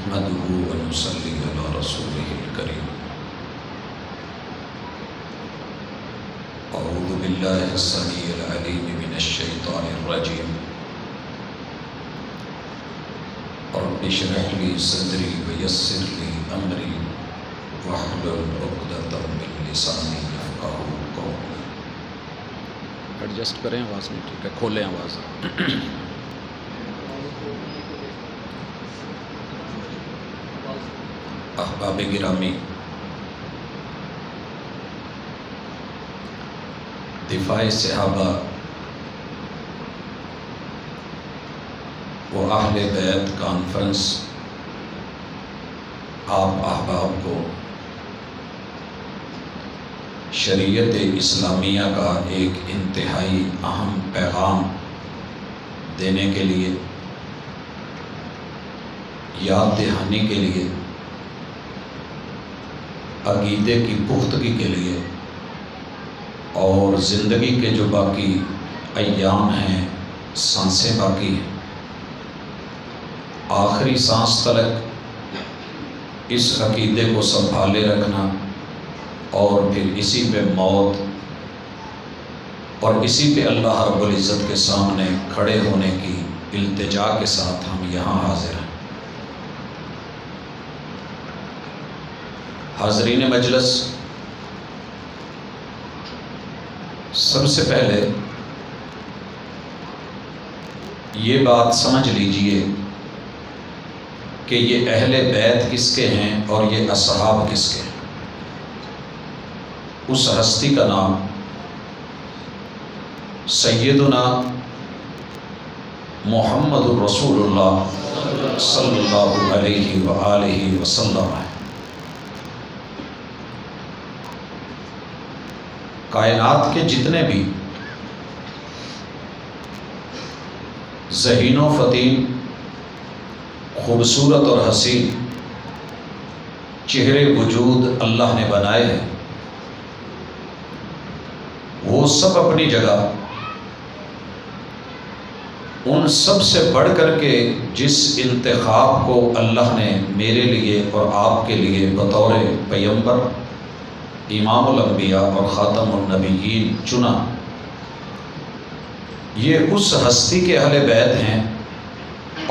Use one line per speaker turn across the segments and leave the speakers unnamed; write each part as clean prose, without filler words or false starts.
نحمده ونصلي على رسوله الكريم أعوذ بالله السميع العليم من الشيطان الرجيم رب اشرح لي صدري ويسر لي أمري واحلل عقدة من لساني يفقهوا قولي۔
ایڈجسٹ کریں آواز نہیں ٹھیک ہے، کھولیں آواز۔
احباب گرامی، دفاع صحابہ و اہل بیت کانفرنس آپ احباب کو شریعت اسلامیہ کا ایک انتہائی اہم پیغام دینے کے لیے، یاد دہانی کے لیے، عقیدے کی پختگی کے لیے اور زندگی کے جو باقی ایام ہیں، سانسیں باقی ہیں، آخری سانس تلک اس عقیدے کو سنبھالے رکھنا اور پھر اسی پہ موت اور اسی پہ اللہ رب العزت کے سامنے کھڑے ہونے کی التجا کے ساتھ ہم یہاں حاضر ہیں۔ حاضرین مجلس، سب سے پہلے یہ بات سمجھ لیجئے کہ یہ اہل بیت کس کے ہیں اور یہ اصحاب کس کے ہیں۔ اس ہستی کا نام سیدنا محمد رسول اللہ صلی اللہ علیہ وآلہ وسلم ہے۔ کائنات کے جتنے بھی ذہین و فطین، خوبصورت اور حسین چہرے وجود اللہ نے بنائے ہیں، وہ سب اپنی جگہ ان سب سے بڑھ کر کے جس انتخاب کو اللہ نے میرے لیے اور آپ کے لیے بطور پیغمبر، امام الانبیاء اور خاتم النبیین چنا، یہ اس ہستی کے اہل بیت ہیں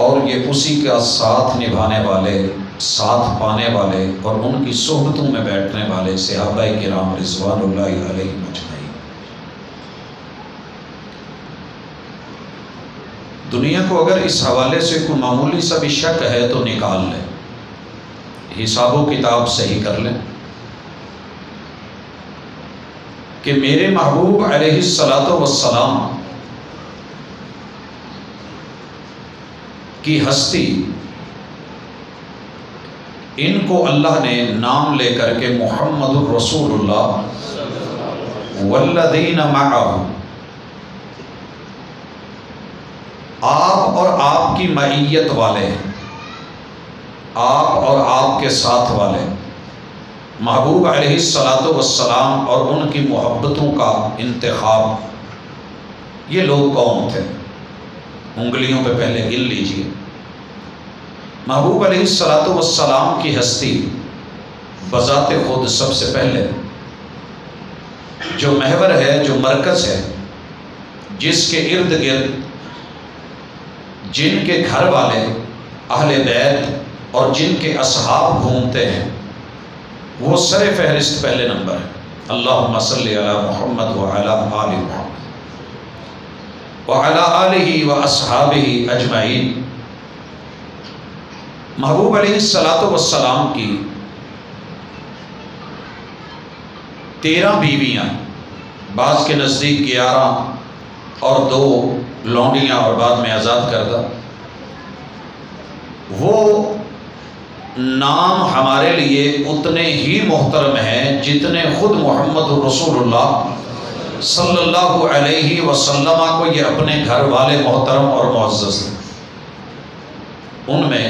اور یہ اسی کا ساتھ نبھانے والے، ساتھ پانے والے اور ان کی صحبتوں میں بیٹھنے والے صحابہ کرام رضوان اللہ علیہم اجمعین۔ دنیا کو اگر اس حوالے سے کوئی معمولی سا بھی شک ہے تو نکال لیں، حساب و کتاب صحیح کر لیں کہ میرے محبوب علیہ الصلاۃ والسلام کی ہستی، ان کو اللہ نے نام لے کر کے محمد الرسول اللہ والذین معہ، آپ اور آپ کی معیت والے، آپ اور آپ کے ساتھ والے، محبوب علیہ الصلاۃ والسلام اور ان کی محبتوں کا انتخاب، یہ لوگ کون تھے؟ انگلیوں پہ پہلے گن لیجئے۔ محبوب علیہ الصلاۃ والسلام کی ہستی بذات خود سب سے پہلے جو محور ہے، جو مرکز ہے، جس کے ارد گرد جن کے گھر والے اہل بیت اور جن کے اصحاب گھومتے ہیں، وہ سر فہرست پہلے نمبر ہے۔ اللہم صلی علی محمد وعلی آل محمد وعلی آلہ واصحابہ اجمعین۔ محبوب علیہ الصلاۃ والسلام کی 13 بیویاں، بعض کے نزدیک 11 اور 2 لونڈیاں اور بعد میں آزاد کردہ، وہ نام ہمارے لیے اتنے ہی محترم ہیں جتنے خود محمد رسول اللہ صلی اللہ علیہ وسلم کو یہ اپنے گھر والے محترم اور معزز ہیں۔ ان میں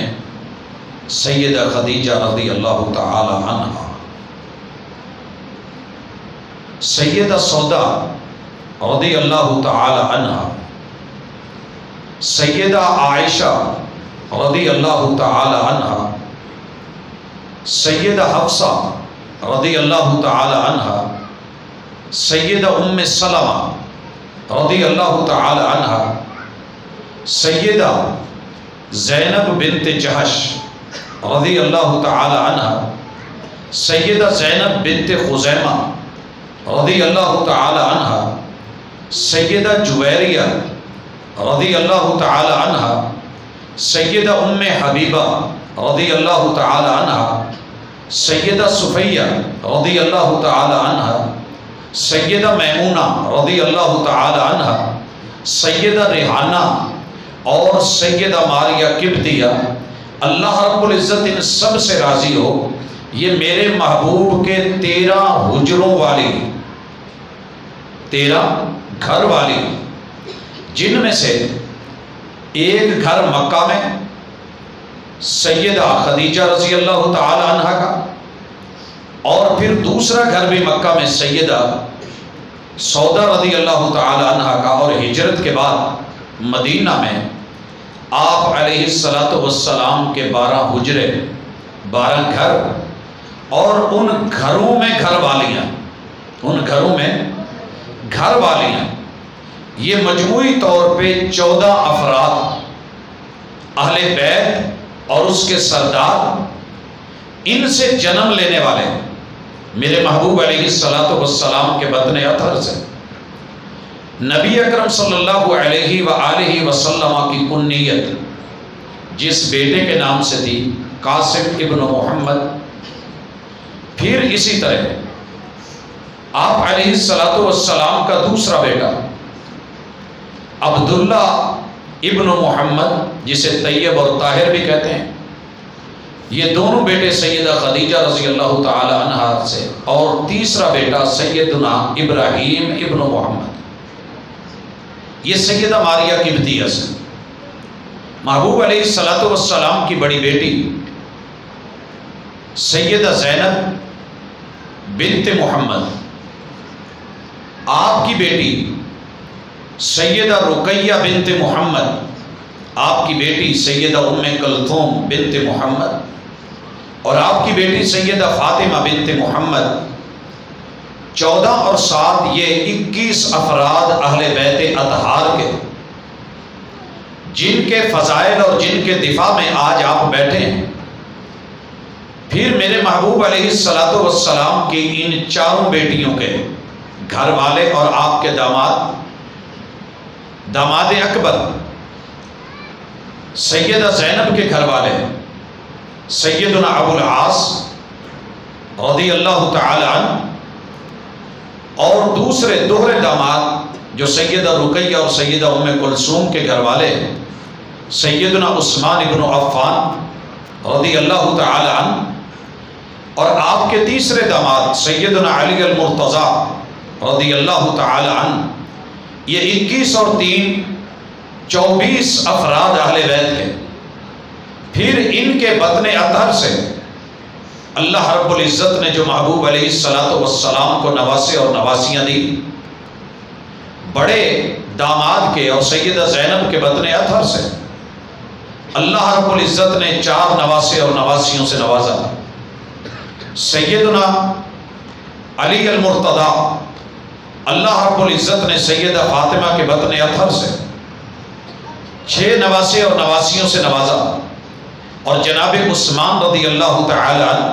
سیدہ خدیجہ رضی اللہ تعالی عنہا، سیدہ سودا رضی اللہ تعالی عنہا، سیدہ عائشہ رضی اللہ تعالی عنہ سیدہ حفصہ رضی اللہ تعالی عنہ، سیدہ ام سلمہ رضی اللہ تعالی عنہ، سیدہ زینب بنت جہش رضی اللہ تعالی عنہ، سیدہ زینب بنت خزیمہ رضی اللہ تعالی عنہ، سیدہ جویریہ رضی اللہ تعالی عنہ، سیدہ ام حبیبہ رضی اللہ تعالی عنہ، سیدہ صفیہ رضی اللہ تعالی عنہ، سیدہ میمونہ رضی اللہ تعالی عنہ، سیدہ ریحانہ اور سیدہ ماریہ قبطیہ، اللہ رب العزت ان سب سے راضی ہو، یہ میرے محبوب کے 13 حجروں والی، 13 گھر والی، جن میں سے ایک گھر مکہ میں سیدہ خدیجہ رضی اللہ تعالی عنہ کا، اور پھر دوسرا گھر بھی مکہ میں سیدہ سودا رضی اللہ تعالی عنہ کا، اور ہجرت کے بعد مدینہ میں آپ علیہ السلام کے 12 حجرے، 12 گھر، اور ان گھروں میں گھر والیاں، ان گھروں میں گھر والیاں، یہ مجموعی طور پہ 14 افراد اہل بیت اور اس کے سردار، ان سے جنم لینے والے میرے محبوب علیہ السلام کے بطن اطہر سے نبی اکرم صلی اللہ علیہ وآلہ وسلم کی کنیت جس بیٹے کے نام سے تھی قاسم ابن محمد، پھر اسی طرح آپ علیہ السلام کا دوسرا بیٹا عبداللہ ابن محمد، جسے طیب اور طاہر بھی کہتے ہیں، یہ دونوں بیٹے سیدہ خدیجہ رضی اللہ تعالی عنہا سے، اور تیسرا بیٹا سیدنا ابراہیم ابن محمد، یہ سیدہ ماریہ قبطیہ سے۔ محبوب علیہ السلام کی بڑی بیٹی سیدہ زینب بنت محمد، آپ کی بیٹی سیدہ رقیہ بنت محمد، آپ کی بیٹی سیدہ ام کلثوم بنت محمد، اور آپ کی بیٹی سیدہ فاطمہ بنت محمد۔ 14 اور 7 یہ 21 افراد اہل بیت اطہار کے، جن کے فضائل اور جن کے دفاع میں آج آپ بیٹھے ہیں۔ پھر میرے محبوب علیہ السلام کی ان 4 بیٹیوں کے گھر والے اور آپ کے داماد اکبر سیدہ زینب کے گھر والے سیدنا ابو العاص رضی اللہ تعالی عنہ، اور دوسرے دوہرے داماد جو سیدہ رقیہ اور سیدہ ام کلثوم کے گھر والے سیدنا عثمان ابن عفان رضی اللہ تعالی عنہ، اور آپ کے تیسرے داماد سیدنا علی المرتضی رضی اللہ تعالی عنہ۔ یہ 21 اور 3 24 افراد اہل بیت ہیں۔ پھر ان کے بطن اطہر سے اللہ رب العزت نے جو محبوب علیہ السلام کو نواسے اور نواسیاں دی، بڑے داماد کے اور سیدہ زینب کے بطن اطہر سے اللہ رب العزت نے 4 نواسے اور نواسیوں سے نوازا۔ سیدنا علی المرتضی، اللہ رب العزت نے سیدہ فاطمہ کے بطن اطہر سے 6 نواسے اور نواسیوں سے نوازا، اور جناب عثمان رضی اللہ تعالی عنہ،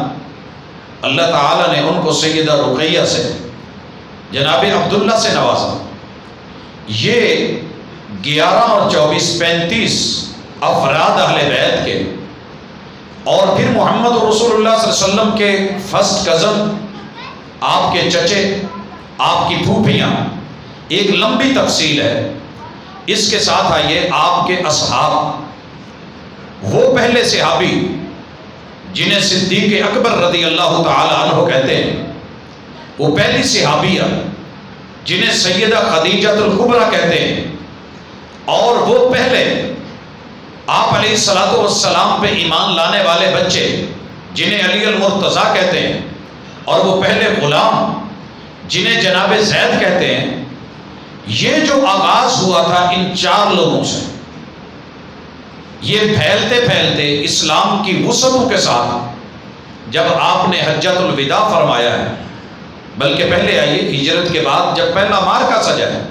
اللہ تعالیٰ نے ان کو سیدہ رقیہ سے، جناب عبداللہ سے نوازا۔ یہ 11 اور 24 35 افراد اہل بیت کے، اور پھر محمد رسول اللہ صلی اللہ علیہ وسلم کے فرسٹ کزن، آپ کے چچے، آپ کی پھوپھیاں، ایک لمبی تفصیل ہے۔ اس کے ساتھ آئیے آپ کے اصحاب، وہ پہلے صحابی جنہیں صدیق اکبر رضی اللہ تعالی عنہ کہتے ہیں، وہ پہلی صحابیہ جنہیں سیدہ خدیجہ الکبریٰ کہتے ہیں، اور وہ پہلے آپ علیہ السلام پہ ایمان لانے والے بچے جنہیں علی المرتضی کہتے ہیں، اور وہ پہلے غلام جنہیں جناب زید کہتے ہیں۔ یہ جو آغاز ہوا تھا ان 4 لوگوں سے، یہ پھیلتے پھیلتے اسلام کی وسعتوں کے ساتھ جب آپ نے حجۃ الوداع فرمایا ہے، بلکہ پہلے آئیے ہجرت کے بعد جب پہلا معرکہ سجا ہے،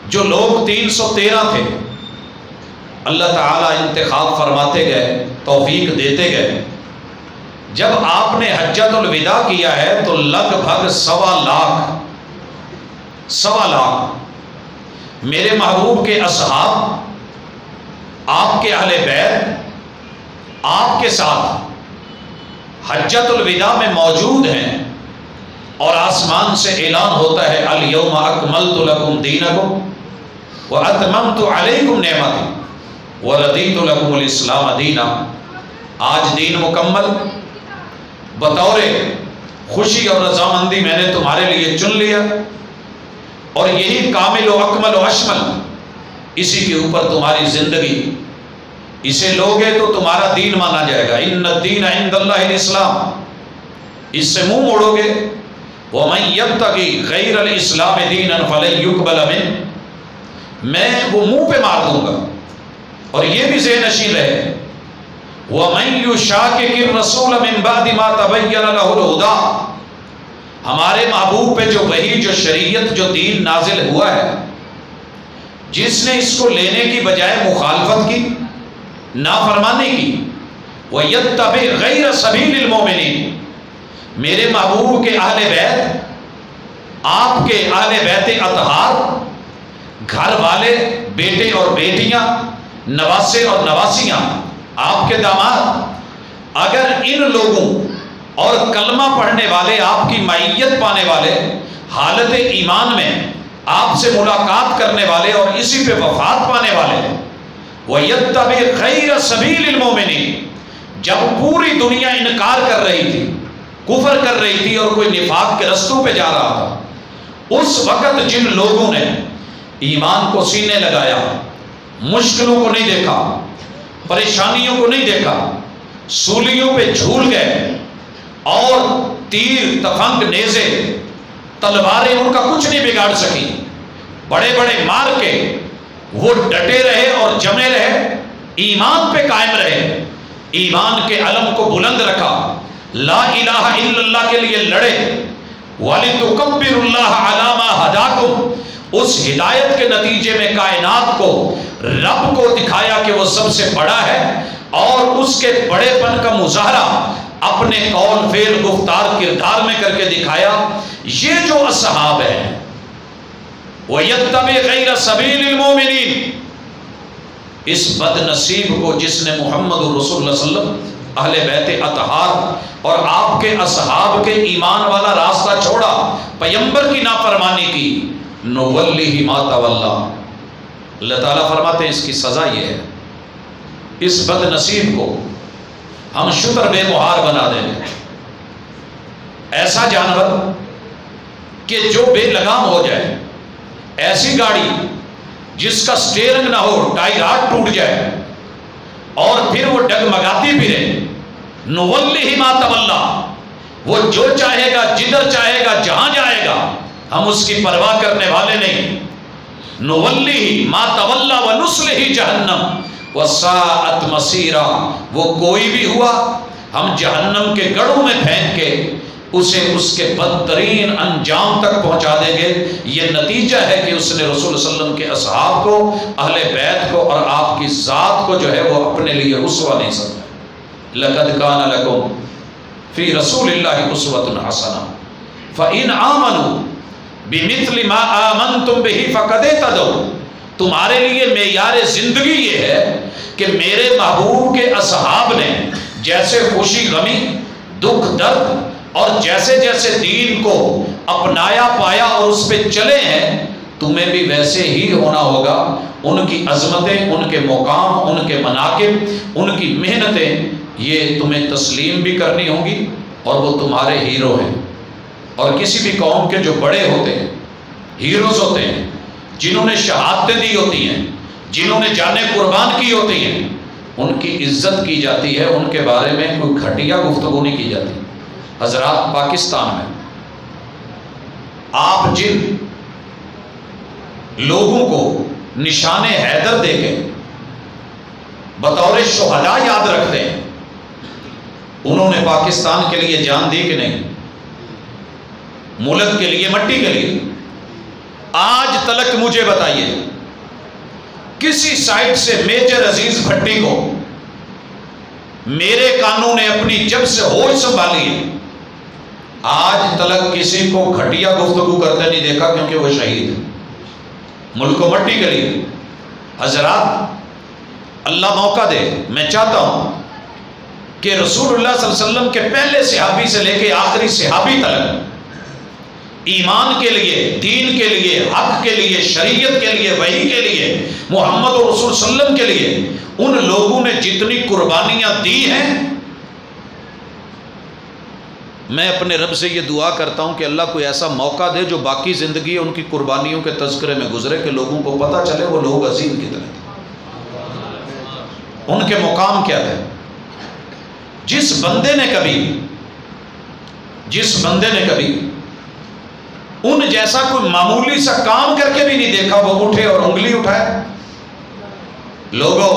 جو لوگ 313 تھے، اللہ تعالیٰ انتخاب فرماتے گئے، توفیق دیتے گئے. جب آپ نے حجۃ الوداع کیا ہے تو لگ بھگ 1.25 لاکھ میرے محبوب کے اصحاب، آپ کے اہل بیت آپ کے ساتھ حجۃ الوداع میں موجود ہیں، اور آسمان سے اعلان ہوتا ہے الیوم اکملت لکم دینکم واتممت علیکم نعمتی ورضیت لکم الاسلام دینا. آج دین مکمل بطور خوشی اور رضامندی میں نے تمہارے لیے چن لیا، اور یہی کامل و اکمل و اشمل، اسی کے اوپر تمہاری زندگی، اسے لوگے تو تمہارا دین مانا جائے گا. ان الدین عند اللہ الاسلام، اس سے منہ موڑو گے وَمَن يَبْتَغِ غَيْرَ الْإِسْلَامِ دِينًا فَلَن يُقْبَلَ مِنْهُ، میں وہ منہ پہ مار دوں گا. اور یہ بھی ذہن نشین رہے وَمَن يُشَاقِقِ الرَّسُولَ مِن بَعْدِ مَا تَبَيَّنَ لَهُ الْهُدَىٰ، ہمارے محبوب پہ جو وحی، جو شریعت، جو دین نازل ہوا ہے، جس نے اس کو لینے کی بجائے مخالفت کی، نافرمانی کی، وَيَتَّبِعْ غَيْرَ سَبِيلِ الْمُؤْمِنِينَ، میرے محبوب کے اہل بیت، آپ کے اہل بیت اطہار، گھر والے، بیٹے اور بیٹیاں، نواسے اور نواسیاں، آپ کے داماد، اگر ان لوگوں اور کلمہ پڑھنے والے، آپ کی معیت پانے والے، حالت ایمان میں آپ سے ملاقات کرنے والے اور اسی پہ وفات پانے والے، وَيَتَّبِعْ غَيْرَ سَبِيلِ الْمُؤْمِنِينَ، جب پوری دنیا انکار کر رہی تھی، کفر کر رہی تھی اور کوئی نفاق کے رستوں پہ جا رہا تھا، اس وقت جن لوگوں نے ایمان کو سینے لگایا، مشکلوں کو نہیں دیکھا، پریشانیوں کو نہیں دیکھا، سولیوں پہ جھول گئے، اور تیر، تفنگ، نیزے، تلواریں ان کا کچھ نہیں بگاڑ سکی، بڑے بڑے مار کے وہ ڈٹے رہے اور جمے رہے، ایمان پہ قائم رہے، ایمان کے علم کو بلند رکھا، لا الہ الا اللہ کے لیے لڑے، وَلِتُكَبِّرُ اللَّهَ عَلَى مَا هَدَاكُمْ، اس ہدایت کے نتیجے میں کائنات کو، رب کو دکھایا کہ وہ سب سے بڑا ہے، اور اس کے بڑے پن کا مظاہرہ اپنے قول، فعل، گفتار، کردار میں کر کے دکھایا. یہ جو اصحاب ہیں، وَيَتَّبِعْ غَيْرَ سَبِيلِ الْمُؤْمِنِينَ، اس بد نصیب کو جس نے محمد رسول اللہ صلی اللہ علیہ وسلم، اہل بیت اطہار اور آپ کے اصحاب کے ایمان والا راستہ چھوڑا، پیغمبر کی نافرمانی کی، نُوَلِّهِ مَا تَوَلَّىٰ، اللہ تعالیٰ فرماتے ہیں اس کی سزا یہ ہے، اس بد نصیب کو ہم شتر بے مہار بنا دیں گے. ایسا جانور کہ جو بے لگام ہو جائے، ایسی گاڑی جس کا سٹیئرنگ نہ ہو، ٹائر ہاتھ ٹوٹ جائے اور پھر وہ ڈگمگاتی پھرے، نُوَلِّهِ مَا تَوَلَّىٰ، وہ جو چاہے گا، جدھر چاہے گا، جہاں جائے گا، ہم اس کی پرواہ کرنے والے نہیں. نُوَلِّهِ مَا تَوَلَّىٰ وَنُصْلِهِ جَهَنَّمَ وَسَاءَتْ مَصِيرًا، وہ کوئی بھی ہوا ہم جہنم کے گڑھوں میں پھینک کے اسے اس کے بدترین انجام تک پہنچا دیں گے. یہ نتیجہ ہے کہ اس نے رسول صلی اللہ علیہ وسلم کے اصحاب کو، اہل بیت کو اور آپ کی ذات کو جو ہے وہ اپنے لیے رسوا نہیں سمجھا. لَقَدْ كَانَ لَكُمْ فِي رَسُولِ اللَّهِ أُسْوَةٌ حَسَنَةٌ فَإِنْ آمَنُوا بِمِثْلِ مَا آمَنْتُمْ بِهِ فَقَدْ اهْتَدَوْا، تمہارے لیے معیار زندگی یہ ہے کہ میرے محبوب کے اصحاب نے جیسے خوشی، غمی، دکھ، درد اور جیسے جیسے دین کو اپنایا، پایا اور اس پہ چلے ہیں، تمہیں بھی ویسے ہی ہونا ہوگا. ان کی عظمتیں، ان کے مقام، ان کے مناقب، ان کی محنتیں، یہ تمہیں تسلیم بھی کرنی ہوں گی، اور وہ تمہارے ہیرو ہیں. اور کسی بھی قوم کے جو بڑے ہوتے ہیں، ہیروز ہوتے ہیں، جنہوں نے شہادتیں دی ہوتی ہیں، جنہوں نے جانیں قربان کی ہوتی ہیں، ان کی عزت کی جاتی ہے، ان کے بارے میں کوئی گھٹیا گفتگو نہیں کی جاتی. حضرات، پاکستان میں آپ جن لوگوں کو نشان حیدر دے کے بطور شہداء یاد رکھتے ہیں، انہوں نے پاکستان کے لیے جان دی کہ نہیں؟ ملک کے لیے، مٹی کے لیے۔ آج تلک مجھے بتائیے کسی سائٹ سے میجر عزیز بھٹی کو میرے کانوں نے اپنی جب سے ہوش سنبھالی ہے، آج تلک کسی کو گھٹیا گفتگو کرتے نہیں دیکھا، کیونکہ وہ شہید ہے ملک و مٹی کے لیے۔ حضرات اللہ موقع دے، میں چاہتا ہوں کہ رسول اللہ صلی اللہ علیہ وسلم کے پہلے صحابی سے لے کے آخری صحابی تک ایمان کے لیے، دین کے لیے، حق کے لیے، شریعت کے لیے، وحی کے لیے، محمد رسول صلی اللہ علیہ وسلم کے لیے ان لوگوں نے جتنی قربانیاں دی ہیں، میں اپنے رب سے یہ دعا کرتا ہوں کہ اللہ کوئی ایسا موقع دے جو باقی زندگی ان کی قربانیوں کے تذکرے میں گزرے، کہ لوگوں کو پتہ چلے وہ لوگ عظیم کتنے تھے، ان کے مقام کیا تھے۔ جس بندے نے کبھی ان جیسا کوئی معمولی سا کام کر کے بھی نہیں دیکھا، وہ اٹھے اور انگلی اٹھائے۔ لوگوں،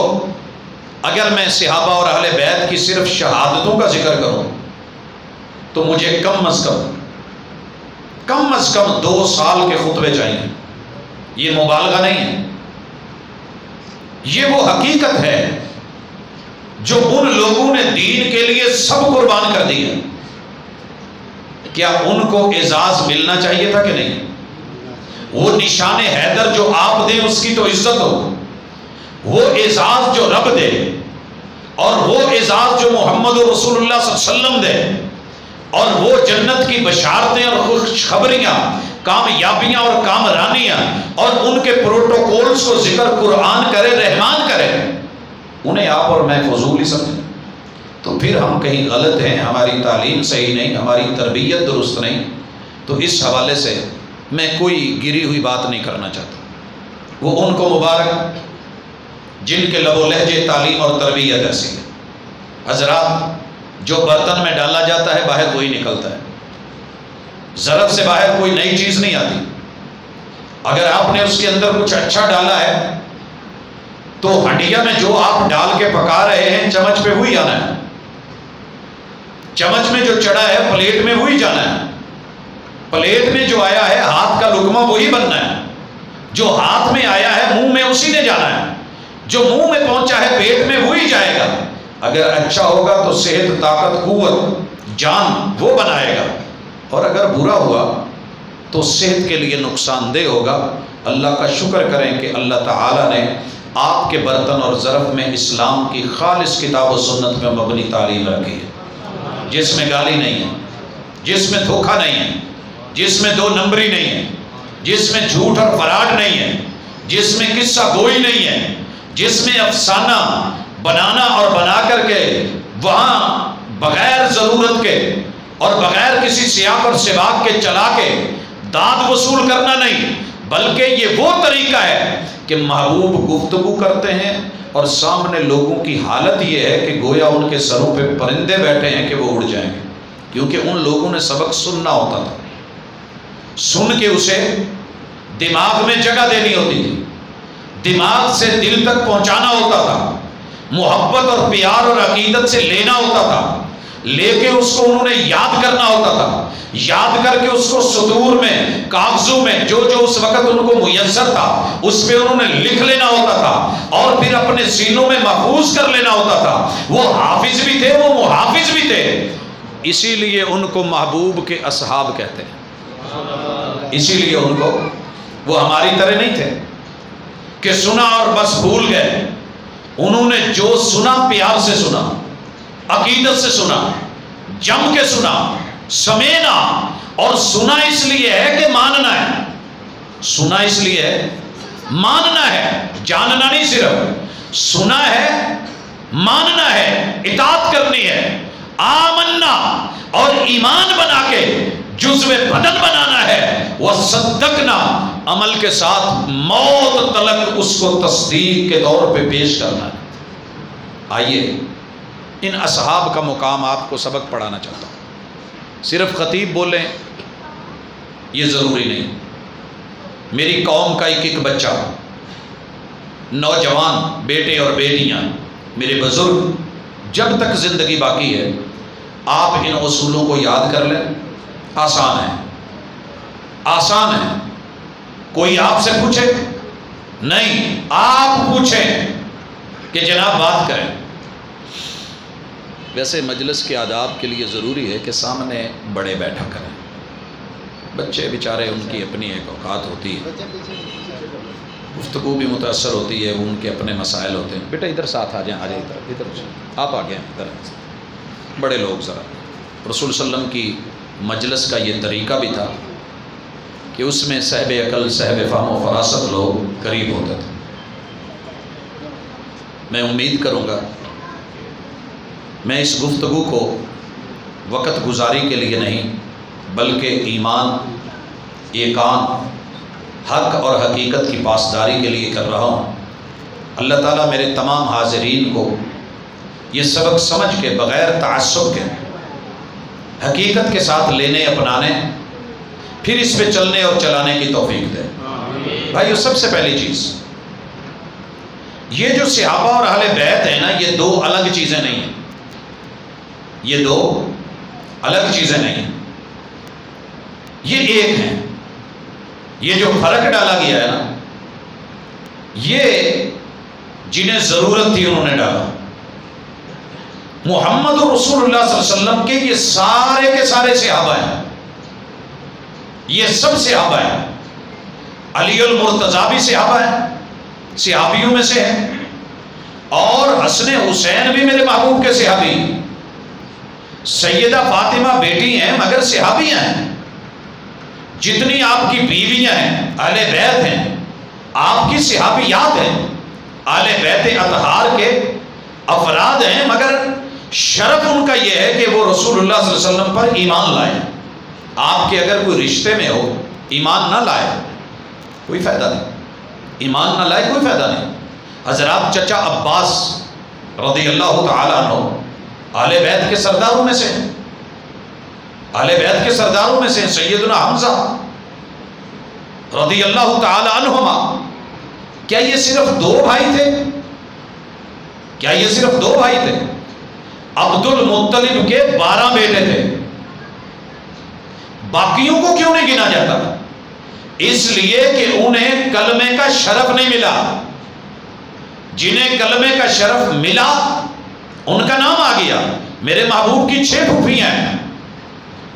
اگر میں صحابہ اور اہل بیت کی صرف شہادتوں کا ذکر کروں تو مجھے کم از کم 2 سال کے خطبے چاہیے۔ یہ مبالغہ نہیں ہے، یہ وہ حقیقت ہے جو ان لوگوں نے دین کے لیے سب قربان کر دی ہے۔ کیا ان کو اعزاز ملنا چاہیے تھا کہ نہیں؟ وہ نشان حیدر جو آپ دیں اس کی تو عزت ہو، وہ اعزاز جو رب دے، اور وہ اعزاز جو محمد رسول اللہ صلی اللہ علیہ وسلم دے، اور وہ جنت کی بشارتیں اور خوشخبریاں، کامیابیاں اور کامرانیاں، اور ان کے پروٹوکولز کو ذکر قرآن کرے، رحمان کرے، انہیں آپ اور میں فضول ہی سمجھیں تو پھر ہم کہیں غلط ہیں، ہماری تعلیم صحیح نہیں، ہماری تربیت درست نہیں۔ تو اس حوالے سے میں کوئی گری ہوئی بات نہیں کرنا چاہتا۔ وہ ان کو مبارک جن کے لب و لہجے، تعلیم اور تربیت ایسی ہے۔ حضرات، جو برتن میں ڈالا جاتا ہے باہر وہی نکلتا ہے، ظرف سے باہر کوئی نئی چیز نہیں آتی۔ اگر آپ نے اس کے اندر کچھ اچھا ڈالا ہے تو ہنڈیا میں جو آپ ڈال کے پکا رہے ہیں چمچ پہ وہی آنا ہے، چمچ میں جو چڑھا ہے پلیٹ میں وہی جانا ہے، پلیٹ میں جو آیا ہے ہاتھ کا لقمہ وہی بننا ہے، جو ہاتھ میں آیا ہے منہ میں اسی نے جانا ہے، جو منہ میں پہنچا ہے پیٹ میں وہی جائے گا۔ اگر اچھا ہوگا تو صحت، طاقت، قوت، جان وہ بنائے گا، اور اگر برا ہوا تو صحت کے لیے نقصان دہ ہوگا۔ اللہ کا شکر کریں کہ اللہ تعالیٰ نے آپ کے برتن اور ظرف میں اسلام کی خالص کتاب و سنت میں مبنی تعلیم رکھی ہے، جس میں گالی نہیں ہے، جس میں دھوکہ نہیں ہے، جس میں 2 نمبری نہیں ہے، جس میں جھوٹ اور فراڈ نہیں ہے، جس میں قصہ گوئی نہیں ہے، جس میں افسانہ بنانا اور بنا کر کے وہاں بغیر ضرورت کے اور بغیر کسی سیاق اور سباق کے چلا کے داد وصول کرنا نہیں، بلکہ یہ وہ طریقہ ہے کہ محبوب گفتگو کرتے ہیں اور سامنے لوگوں کی حالت یہ ہے کہ گویا ان کے سروں پہ پرندے بیٹھے ہیں کہ وہ اڑ جائیں گے، کیونکہ ان لوگوں نے سبق سننا ہوتا تھا، سن کے اسے دماغ میں جگہ دینی ہوتی تھی، دماغ سے دل تک پہنچانا ہوتا تھا، محبت اور پیار اور عقیدت سے لینا ہوتا تھا، لے کے اس کو انہوں نے یاد کرنا ہوتا تھا، یاد کر کے اس کو سطور میں، کاغذوں میں جو اس وقت ان کو میسر تھا اس پہ انہوں نے لکھ لینا ہوتا تھا، اور پھر اپنے سینوں میں محفوظ کر لینا ہوتا تھا۔ وہ حافظ بھی تھے، وہ محافظ بھی تھے، اسی لیے ان کو محبوب کے اصحاب کہتے ہیں۔ اسی لیے ان کو، وہ ہماری طرح نہیں تھے کہ سنا اور بس بھول گئے، انہوں نے جو سنا پیار سے سنا، عقیدت سے سنا، جم کے سنا، سمینا، اور سنا اس لیے ہے کہ ماننا ہے، سنا اس لیے ہے ماننا ہے، جاننا نہیں، صرف سنا ہے، ماننا ہے، اطاعت کرنی ہے، آمنا اور ایمان بنا کے جزو بدن بنانا ہے، وصدقنا عمل کے ساتھ موت تلک اس کو تصدیق کے طور پہ پیش کرنا ہے۔ آئیے ان اصحاب کا مقام آپ کو سبق پڑھانا چاہتا ہوں۔ صرف خطیب بولیں یہ ضروری نہیں، میری قوم کا ایک بچہ، نوجوان بیٹے اور بیٹیاں، میرے بزرگ، جب تک زندگی باقی ہے آپ ان اصولوں کو یاد کر لیں، آسان ہے، آسان ہے۔ کوئی آپ سے پوچھے نہیں، آپ پوچھیں کہ جناب بات کریں۔
ویسے مجلس کے آداب کے لیے ضروری ہے کہ سامنے بڑے بیٹھا کریں، بچے بیچارے ان کی اپنی ایک اوقات ہوتی ہے، گفتگو بھی متاثر ہوتی ہے، وہ ان کے اپنے مسائل ہوتے ہیں۔ بیٹا ادھر ساتھ آ جائیں، آ جائیں ادھر آپ آ گئے ہیں ادھر، بڑے لوگ ذرا۔ رسول صلی اللہ علیہ وسلم کی مجلس کا یہ طریقہ بھی تھا کہ اس میں صاحب عقل، صاحب فہم و فراست لوگ قریب ہوتے تھے۔ میں امید کروں گا میں اس گفتگو کو وقت گزاری کے لیے نہیں بلکہ ایمان، ایقان، حق اور حقیقت کی پاسداری کے لیے کر رہا ہوں۔ اللہ تعالیٰ میرے تمام حاضرین کو یہ سبق سمجھ کے بغیر تعصب کے حقیقت کے ساتھ لینے، اپنانے، پھر اس پہ چلنے اور چلانے کی توفیق دے۔ بھائیو، سب سے پہلی چیز یہ جو صحابہ اور اہل بیت ہیں نا، یہ دو الگ چیزیں نہیں ہیں، یہ دو الگ چیزیں نہیں ہیں، یہ ایک ہیں۔ یہ جو فرق ڈالا گیا ہے نا، یہ جنہیں ضرورت تھی انہوں نے ڈالا۔ محمد رسول اللہ صلی اللہ علیہ وسلم کے یہ سارے کے سارے صحابہ ہیں، یہ سب صحابہ ہیں۔ علی المرتضیٰ بھی صحابہ ہیں، صحابیوں میں سے ہیں، اور حسن حسین بھی میرے محبوب کے صحابی ہیں۔ سیدہ فاطمہ بیٹی ہیں مگر صحابیاں ہیں۔ جتنی آپ کی بیویاں ہیں اہل بیت ہیں، آپ کی صحابیات ہیں، اہل بیت اطہار کے افراد ہیں، مگر شرف ان کا یہ ہے کہ وہ رسول اللہ صلی اللہ علیہ وسلم پر ایمان لائے۔ آپ کے اگر کوئی رشتے میں ہو ایمان نہ لائے کوئی فائدہ نہیں، ایمان نہ لائے کوئی فائدہ نہیں۔ حضرات چچا عباس رضی اللہ تعالیٰ عنہ اہل بیت کے سرداروں میں سے ہیں، اہل بیت کے سرداروں میں سے ہیں۔ سیدنا حمزہ رضی اللہ تعالیٰ عنہما، کیا یہ صرف دو بھائی تھے؟ کیا یہ صرف دو بھائی تھے؟ عبد المطلب کے 12 بیٹے تھے۔ باقیوں کو کیوں نہیں گنا جاتا؟ اس لیے کہ انہیں کلمے کا شرف نہیں ملا۔ جنہیں کلمے کا شرف ملا ان کا نام آ گیا۔ میرے محبوب کی 6 پھوپھیاں ہیں،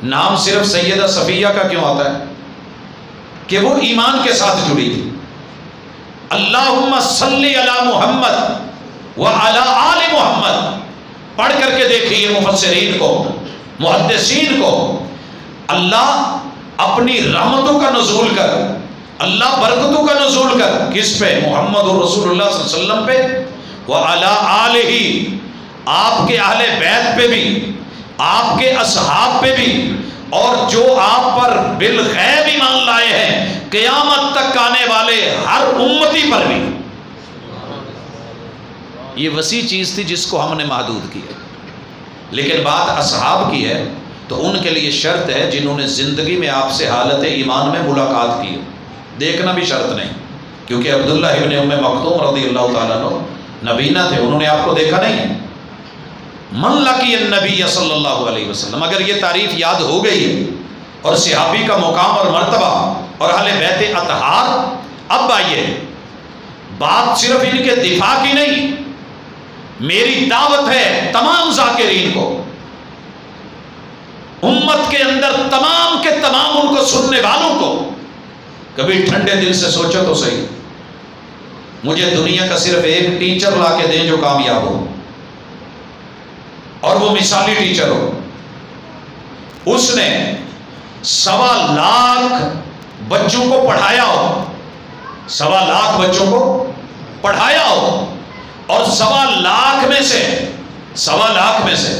نام صرف سیدہ صفیہ کا کیوں آتا ہے؟ کہ وہ ایمان کے ساتھ جڑی تھی۔ اللہم صلی علی محمد وعلی آل محمد پڑھ کر کے دیکھیے مفسرین کو، محدثین کو۔ اللہ اپنی رحمتوں کا نزول کر، اللہ برکتوں کا نزول کر کس پہ؟ محمد رسول اللہ صلی اللہ علیہ وسلم پہ، وعلی آلہ، آپ کے اہل بیت پہ بھی، آپ کے اصحاب پہ بھی، اور جو آپ پر بالغیب ایمان لائے ہیں قیامت تک آنے والے ہر امتی پر بھی۔ یہ وسیع چیز تھی جس کو ہم نے محدود کیا، لیکن بات اصحاب کی ہے تو ان کے لیے شرط ہے جنہوں نے زندگی میں آپ سے حالت ایمان میں ملاقات کی، دیکھنا بھی شرط نہیں، کیونکہ عبداللہ ابن ام مکتوم رضی اللہ تعالیٰ عنہ نبینا تھے، انہوں نے آپ کو دیکھا نہیں ہے۔ من لقی النبی صلی اللہ علیہ وسلم، اگر یہ تعریف یاد ہو گئی ہے اور صحابی کا مقام اور مرتبہ اور اہل بیت اطہار، اب آئیے بات صرف ان کے دفاع کی نہیں، میری دعوت ہے تمام ذاکرین کو، امت کے اندر تمام کے تمام ان کو سننے والوں کو۔ کبھی ٹھنڈے دل سے سوچو تو صحیح، مجھے دنیا کا صرف ایک ٹیچر لا کے دیں جو کامیاب ہو، اور وہ مثالی ٹیچر ہو، اس نے 1.25 لاکھ بچوں کو پڑھایا ہو، 1.25 لاکھ بچوں کو پڑھایا ہو، اور 1.25 لاکھ میں سے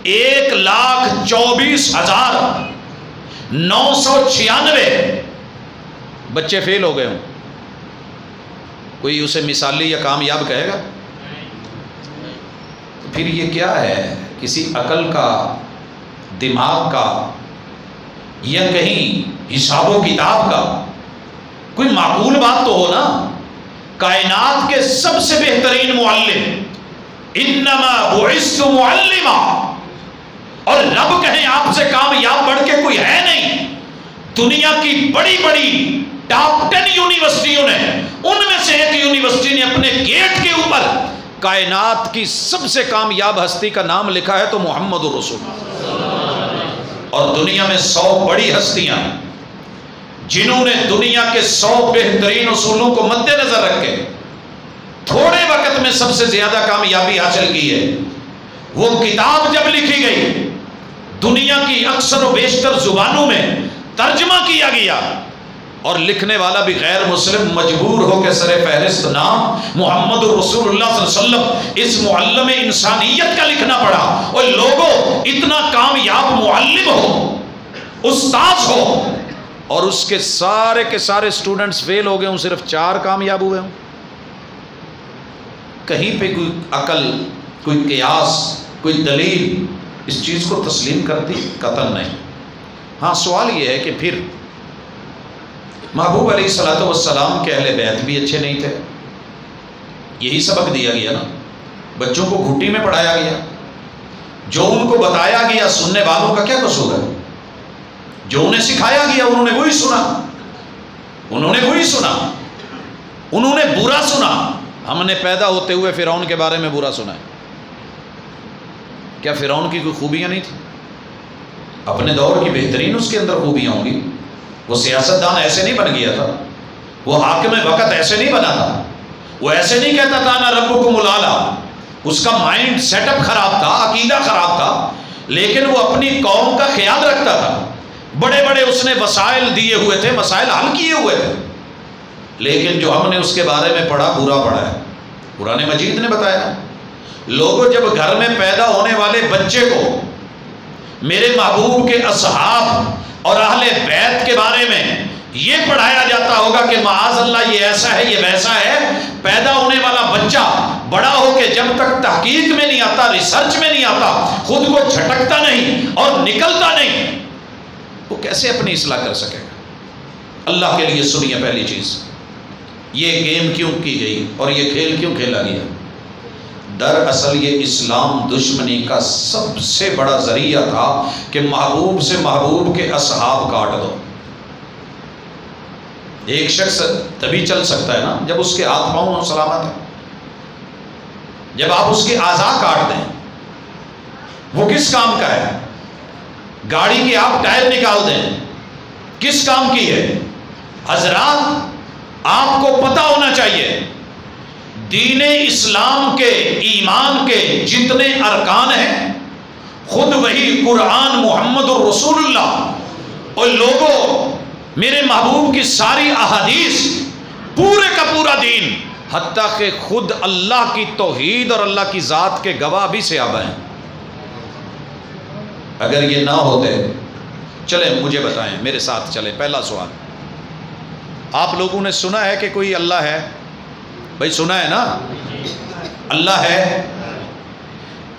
1,24,996 بچے فیل ہو گئے ہوں، کوئی اسے مثالی یا کامیاب کہے گا؟ پھر یہ کیا ہے؟ کسی عقل کا، دماغ کا، یا کہیں حساب و کتاب کا؟ کوئی معقول بات تو ہو نا۔ کائنات کے سب سے بہترین معلم، انما بعثت معلما، اور رب کہیں آپ سے کامیاب بڑھ کے کوئی ہے نہیں. دنیا کی بڑی بڑی ٹاپ 10 یونیورسٹیوں نے، ان میں سے ایک یونیورسٹی نے اپنے گیٹ کے اوپر کائنات کی سب سے کامیاب ہستی کا نام لکھا ہے تو محمد الرسول. اور دنیا میں 100 بڑی ہستیاں جنہوں نے دنیا کے 100 بہترین اصولوں کو مد نظر رکھ کے تھوڑے وقت میں سب سے زیادہ کامیابی حاصل کی ہے. وہ کتاب جب لکھی گئی دنیا کی اکثر و بیشتر زبانوں میں ترجمہ کیا گیا اور لکھنے والا بھی غیر مسلم مجبور ہو کے سر فہرست نام محمد الرسول اللہ صلی اللہ علیہ وسلم اس معلم انسانیت کا لکھنا پڑا. اور لوگوں اتنا کامیاب معلم ہو، استاذ ہو، اور اس کے سارے اسٹوڈنٹس فیل ہو گئے ہوں، صرف 4 کامیاب ہوئے ہوں. کہیں پہ کوئی عقل، کوئی قیاس، کوئی دلیل اس چیز کو تسلیم کرتی؟ قطعاً نہیں. ہاں سوال یہ ہے کہ پھر محبوب علیہ الصلوۃ والسلام کے اہل بیت بھی اچھے نہیں تھے؟ یہی سبق دیا گیا نا، بچوں کو گھٹی میں پڑھایا گیا، جو ان کو بتایا گیا سننے والوں کا کیا قصور ہے؟ جو انہیں سکھایا گیا انہوں نے وہی سنا، انہوں نے برا سنا. ہم نے پیدا ہوتے ہوئے فرعون کے بارے میں برا سنا ہے. کیا فرعون کی کوئی خوبیاں نہیں تھیں؟ اپنے دور کی بہترین اس کے اندر خوبیاں ہوں گی. وہ سیاستدان ایسے نہیں بن گیا تھا، وہ حاکم وقت ایسے نہیں بنا تھا، وہ ایسے نہیں کہتا تھا نا ربکم الاعلیٰ. اس کا مائنڈ سیٹ اپ خراب تھا، عقیدہ خراب تھا، لیکن وہ اپنی قوم کا خیال رکھتا تھا. بڑے بڑے اس نے وسائل دیے ہوئے تھے، مسائل حل کیے ہوئے تھے، لیکن جو ہم نے اس کے بارے میں پڑھا برا پڑھا ہے. قرآن مجید نے بتایا لوگوں جب گھر میں پیدا ہونے والے بچے کو میرے محبوب کے اصحاب اور اہل بیت کے بارے میں یہ پڑھایا جاتا ہوگا کہ معاذ اللہ یہ ایسا ہے، یہ ویسا ہے، پیدا ہونے والا بچہ بڑا ہو کے جب تک تحقیق میں نہیں آتا، ریسرچ میں نہیں آتا، خود کو جھٹکتا نہیں اور نکلتا نہیں، وہ کیسے اپنی اصلاح کر سکے گا؟ اللہ کے لیے سنیے پہلی چیز، یہ گیم کیوں کی گئی اور یہ کھیل کیوں کھیلا گیا؟ دراصل یہ اسلام دشمنی کا سب سے بڑا ذریعہ تھا کہ محبوب سے محبوب کے اصحاب کاٹ دو. ایک شخص تبھی چل سکتا ہے نا جب اس کے ہاتھ پاؤں سلامت ہیں. جب آپ اس کے اعضاء کاٹ دیں وہ کس کام کا ہے؟ گاڑی کے آپ ٹائر نکال دیں کس کام کی ہے؟ حضرات آپ کو پتہ ہونا چاہیے دین اسلام کے، ایمان کے جتنے ارکان ہیں خود وہی قرآن محمد الرسول اللہ اور لوگوں میرے محبوب کی ساری احادیث پورے کا پورا دین، حتیٰ کہ خود اللہ کی توحید اور اللہ کی ذات کے گواہ بھی صحابہ ہیں. اگر یہ نہ ہوتے، چلیں مجھے بتائیں، میرے ساتھ چلیں. پہلا سوال، آپ لوگوں نے سنا ہے کہ کوئی اللہ ہے؟ بھائی سنا ہے نا، اللہ ہے.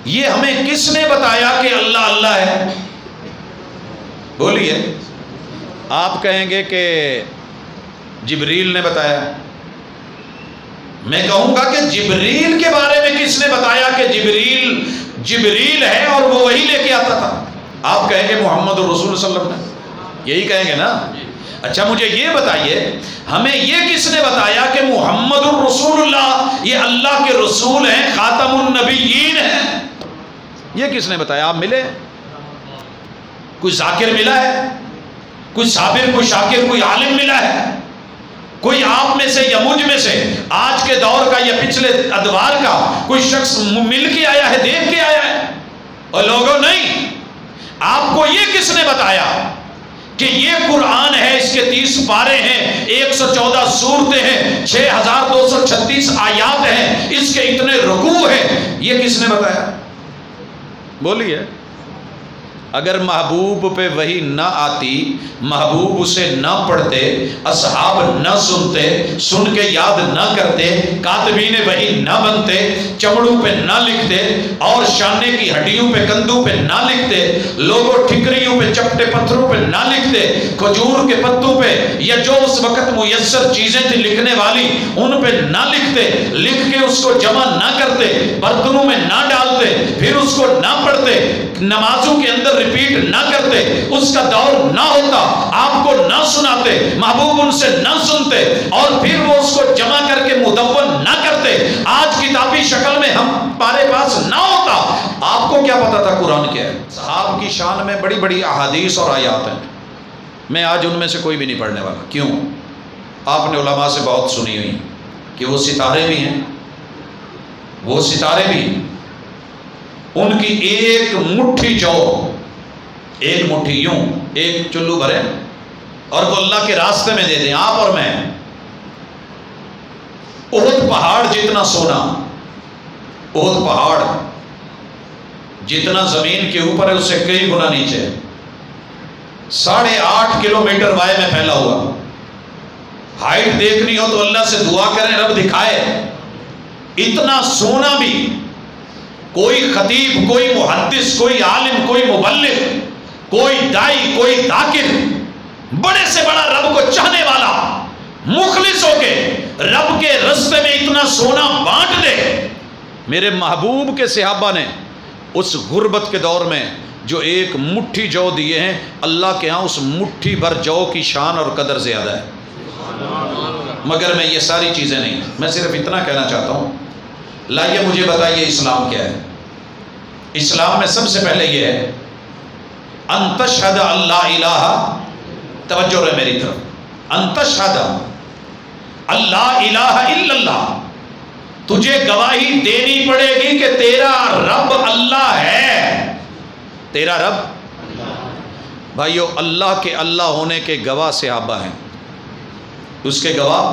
یہ ہمیں کس نے بتایا کہ اللہ اللہ ہے؟ بولیے. آپ کہیں گے کہ جبریل نے بتایا. میں کہوں گا کہ جبریل کے بارے میں کس نے بتایا کہ جبریل ہے اور وہ وہی لے کے آتا تھا؟ آپ کہیں گے محمد الرسول صلی اللہ علیہ وسلم نے. یہی کہیں گے نا. اچھا مجھے یہ بتائیے ہمیں یہ کس نے بتایا کہ محمد الرسول اللہ یہ اللہ کے رسول ہیں، خاتم النبیین ہیں؟ یہ کس نے بتایا؟ آپ ملے؟ کوئی ذاکر ملا ہے؟ کوئی صابر، کوئی شاکر، کوئی عالم ملا ہے؟ کوئی آپ میں سے یا مجھ میں سے آج کے دور کا یا پچھلے ادوار کا کوئی شخص مل کے آیا ہے، دیکھ کے آیا ہے؟ اور لوگوں نہیں. آپ کو یہ کس نے بتایا کہ یہ قرآن ہے، اس کے 30 پارے ہیں، 114 سورتیں ہیں، 6236 آیات ہیں، اس کے اتنے رکوع ہیں؟ یہ کس نے بتایا؟ بولیے. اگر محبوب پہ وحی نہ آتی، محبوب اسے نہ پڑھتے، اصحاب نہ سنتے، سن کے یاد نہ کرتے، کاتبین وحی نہ بنتے، چمڑوں پہ نہ لکھتے، اور شانے کی ہڈیوں پہ کندھوں پہ نہ لکھتے، لوگوں ٹھکریوں پہ چپٹے پتھروں پہ نہ لکھتے، کھجور کے پتوں پہ یا جو اس وقت میسر چیزیں تھی لکھنے والی ان پہ نہ لکھتے، لکھ کے اس کو جمع نہ کرتے، برتنوں میں نہ ڈالتے، پھر اس کو نہ پڑھتے، نمازوں کے اندر ریپیٹ نہ کرتے، اس کا دور نہ ہوتا، آپ کو نہ سناتے، محبوب ان سے نہ سنتے، اور پھر وہ اس کو جمع کر کے مدون نہ کرتے، آج کتابی شکل میں ہمارے پاس نہ ہوتا، آپ کو کیا پتا تھا قرآن کیا ہے؟ صحاب کی شان میں بڑی بڑی احادیث اور آیات ہیں، میں آج ان میں سے کوئی بھی نہیں پڑھنے والا۔ کیوں؟ آپ نے علماء سے بہت سنی ہوئی کہ وہ ستارے بھی ہیں، وہ ستارے بھی ہیں، ان کی ایک مٹھی جو، ایک مٹھی یوں ایک چلو بھرے اور وہ اللہ کے راستے میں دے دیں، آپ اور میں، احد پہاڑ جتنا سونا، احد پہاڑ جتنا زمین کے اوپر ہے اس سے کئی گنا نیچے، 8.5 کلومیٹر وائے میں پھیلا ہوا۔ ہائٹ دیکھنی ہو تو اللہ سے دعا کریں رب دکھائے، اتنا سونا بھی کوئی خطیب، کوئی محدث، کوئی عالم، کوئی مبلغ، کوئی دائی، کوئی ذاکر، بڑے سے بڑا رب کو چاہنے والا مخلص ہو کے رب کے راستے میں اتنا سونا بانٹ دے۔ میرے محبوب کے صحابہ نے اس غربت کے دور میں جو ایک مٹھی جو دیے ہیں، اللہ کے ہاں اس مٹھی بھر جو کی شان اور قدر زیادہ ہے۔ مگر میں یہ ساری چیزیں نہیں، میں صرف اتنا کہنا چاہتا ہوں، لائیے مجھے بتائیے اسلام کیا ہے؟ اسلام میں سب سے پہلے یہ ہے ان تشہد اللہ الہ، توجہ رہے میری طرف، ان تشہد اللہ الہ الا اللہ، تجھے گواہی دینی پڑے گی کہ تیرا رب اللہ ہے، تیرا رب۔ بھائیو، اللہ کے اللہ ہونے کے گواہ صحابہ ہیں، اس کے گواہ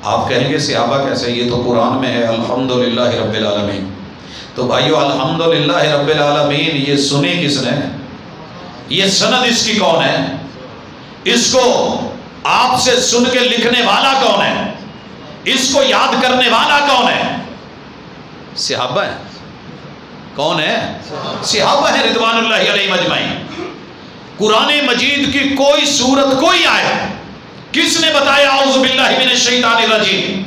آپ کہیں گے صحابہ کیسے؟ یہ تو قرآن میں ہے الحمدللہ رب العالمین۔ تو بھائیو الحمدللہ رب العالمین یہ سنی کس نے؟ یہ سند اس کی کون ہے؟ اس کو آپ سے سن کے لکھنے والا کون ہے؟ اس کو یاد کرنے والا کون ہے؟ صحابہ ہیں۔ کون ہے؟ صحابہ ہیں رضوان اللہ علیہم اجمعین۔ قرآن مجید کی کوئی سورت، کوئی آیت کس نے بتایا اعوذ باللہ من الشیطان الرجیم؟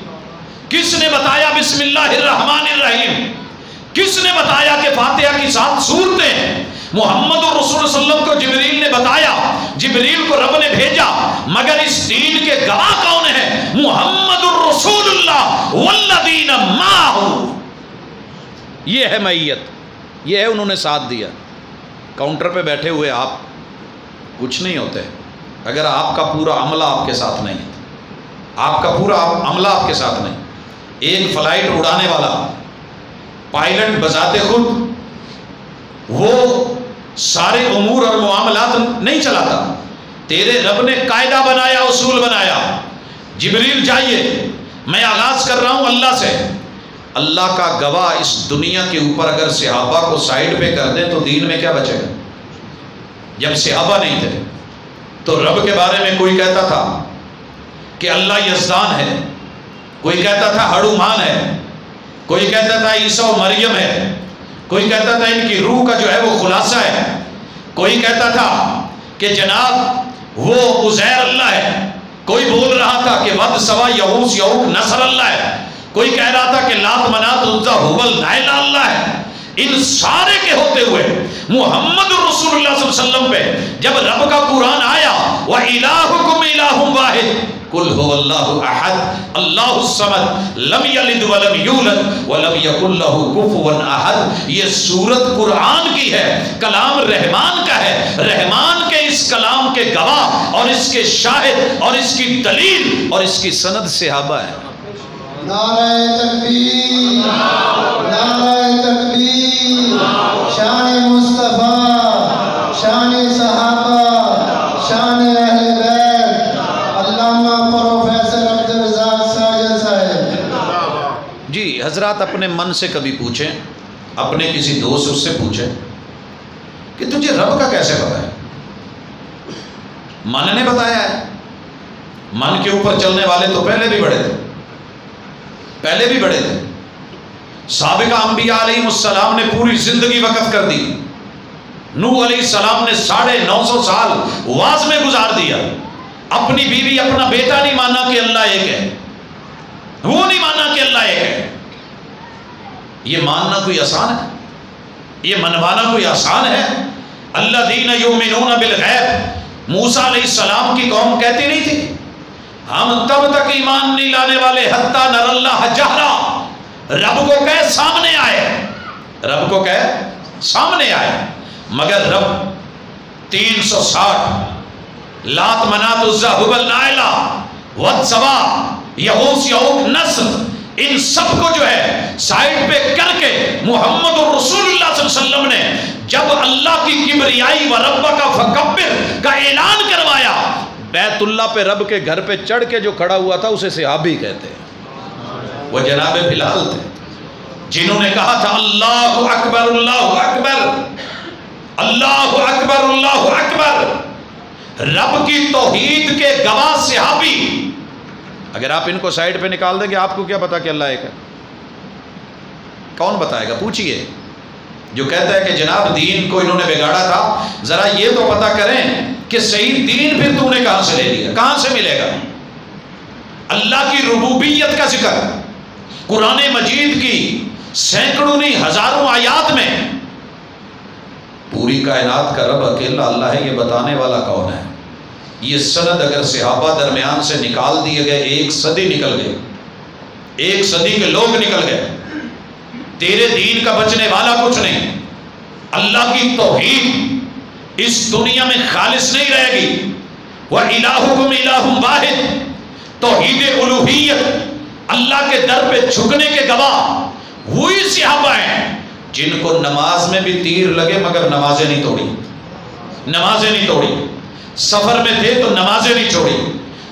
کس نے بتایا بسم اللہ الرحمن الرحیم؟ کس نے بتایا کہ فاتحہ کی 7 سورتیں ہیں؟ محمد الرسول صلی اللہ علیہ وسلم کو جبریل نے بتایا، جبریل کو رب نے بھیجا، مگر اس دین کے گواہ کون ہیں؟ محمد الرسول اللہ والذین معہ۔ یہ ہے معیت، یہ ہے انہوں نے ساتھ دیا۔ کاؤنٹر پہ بیٹھے ہوئے آپ کچھ نہیں ہوتے اگر آپ کا پورا عملہ آپ کے ساتھ نہیں ہے، آپ کا پورا عملہ آپ کے ساتھ نہیں۔ ایک فلائٹ اڑانے والا پائلٹ بذات خود وہ سارے امور اور معاملات نہیں چلاتا، تیرے رب نے قاعدہ بنایا، اصول بنایا، جبریل جائیے، میں آغاز کر رہا ہوں اللہ سے۔ اللہ کا گواہ اس دنیا کے اوپر اگر صحابہ کو سائیڈ پہ کر دیں تو دین میں کیا بچے گا؟ جب صحابہ نہیں تھے تو رب کے بارے میں کوئی کہتا تھا کہ اللہ یزدان ہے، کوئی کہتا تھا ہڑومان ہے، کوئی کہتا تھا عیسیٰ و مریم ہے، کوئی کہتا تھا ان کی روح کا جو ہے وہ خلاصہ ہے، کوئی کہتا تھا کہ جناب وہ عزیر اللہ ہے، کوئی بول رہا تھا کہ ود سوا یعوس یعوق نصر اللہ ہے، کوئی کہہ رہا تھا کہ لات منات عزا حبل نائلہ اللہ ہے۔ ان سارے کے ہوتے ہوئے محمد رسول اللہ صلی اللہ علیہ وسلم پہ جب رب کا قرآن آیا وَإِلَٰهُكُمْ إِلَٰهٌ وَاحِدٌ قُلْ هُوَ اللَّهُ أَحَدٌ اللَّهُ الصَّمَدُ لَمْ يَلِدْ وَلَمْ يُولَدْ وَلَمْ يَكُنْ لَهُ كُفُوًا أَحَدٌ۔ یہ سورت قرآن کی ہے، کلام رحمان کا ہے، رحمان کے اس کلام کے گواہ اور اس کے شاہد اور اس کی دلیل اور اس کی سند صحابہ ہے۔
نعرہ تکبیر، نعرہ تکبیر، شان مصطفیٰ، شان صحابہ، شان اہل بیت، علامہ پروفیسر عبدالرزاق ساجد صاحب۔
جی حضرات اپنے من سے کبھی پوچھیں، اپنے کسی دوست اس سے پوچھیں کہ تجھے رب کا کیسے پتا ہے؟ من نے بتایا ہے. من کے اوپر چلنے والے تو پہلے بھی بڑے تھے، پہلے بھی بڑے تھے. سابقہ انبیاء علیہ السلام نے پوری زندگی وقف کر دی. نوح علیہ السلام نے 950 سال واز میں گزار دیا. اپنی بیوی اپنا بیٹا نہیں مانا کہ اللہ ایک ہے، وہ نہیں مانا کہ اللہ ایک ہے. یہ ماننا کوئی آسان ہے؟ یہ منوانا کوئی آسان ہے؟ الذین یؤمنون بالغیب، موسیٰ علیہ السلام کی قوم کہتی نہیں تھی ہم تب تک ایمان نہیں لانے والے حتی نر اللہ جہرا. رب کو کہے سامنے آئے، رب کو کہے سامنے آئے. مگر رب 360 لات منات عزا حبل نائلہ ود سوا یہوس یعوق نصر، ان سب کو جو ہے سائڈ پہ کر کے محمد رسول اللہ صلی اللہ علیہ وسلم نے جب اللہ کی کبریائی و رب کا فکبر کا اعلان کروایا، بیت اللہ پہ رب کے گھر پہ چڑھ کے جو کھڑا ہوا تھا اسے صحابی کہتے ہیں. وہ جناب بلال تھے جنہوں نے کہا تھا اللہ اکبر اللہ اکبر اللہ اکبر اللہ اکبر. رب کی توحید کے گواہ صحابی. اگر آپ ان کو سائڈ پہ نکال دیں گے آپ کو کیا پتا کہ اللہ ایک ہے؟ کون بتائے گا؟ پوچھئے. جو کہتا ہے کہ جناب دین کو انہوں نے بگاڑا تھا، ذرا یہ تو پتا کریں کہ صحیح دین پھر تو نے کہاں سے لے لیا، کہاں سے ملے گا؟ اللہ کی ربوبیت کا ذکر قرآن مجید کی سینکڑوں نہیں ہزاروں آیات میں. پوری کائنات کا رب اکیلا اللہ ہے، یہ بتانے والا کون ہے؟ یہ سند اگر صحابہ درمیان سے نکال دیے گئے 1 صدی نکل گئے، 1 صدی کے لوگ نکل گئے. تیرے دین کا بچنے والا کچھ نہیں. اللہ کی توحید اس دنیا میں خالص نہیں رہے گی. وَإِلَٰهُكُمْ إِلَٰهٌ وَاحِدٌ، توحید الوہیت اللہ کے در پہ جھکنے کے گواہ وہی صحابہ ہیں جن کو نماز میں بھی تیر لگے مگر نمازیں نہیں توڑی، نمازیں نہیں توڑی. سفر میں تھے تو نمازیں نہیں چھوڑی،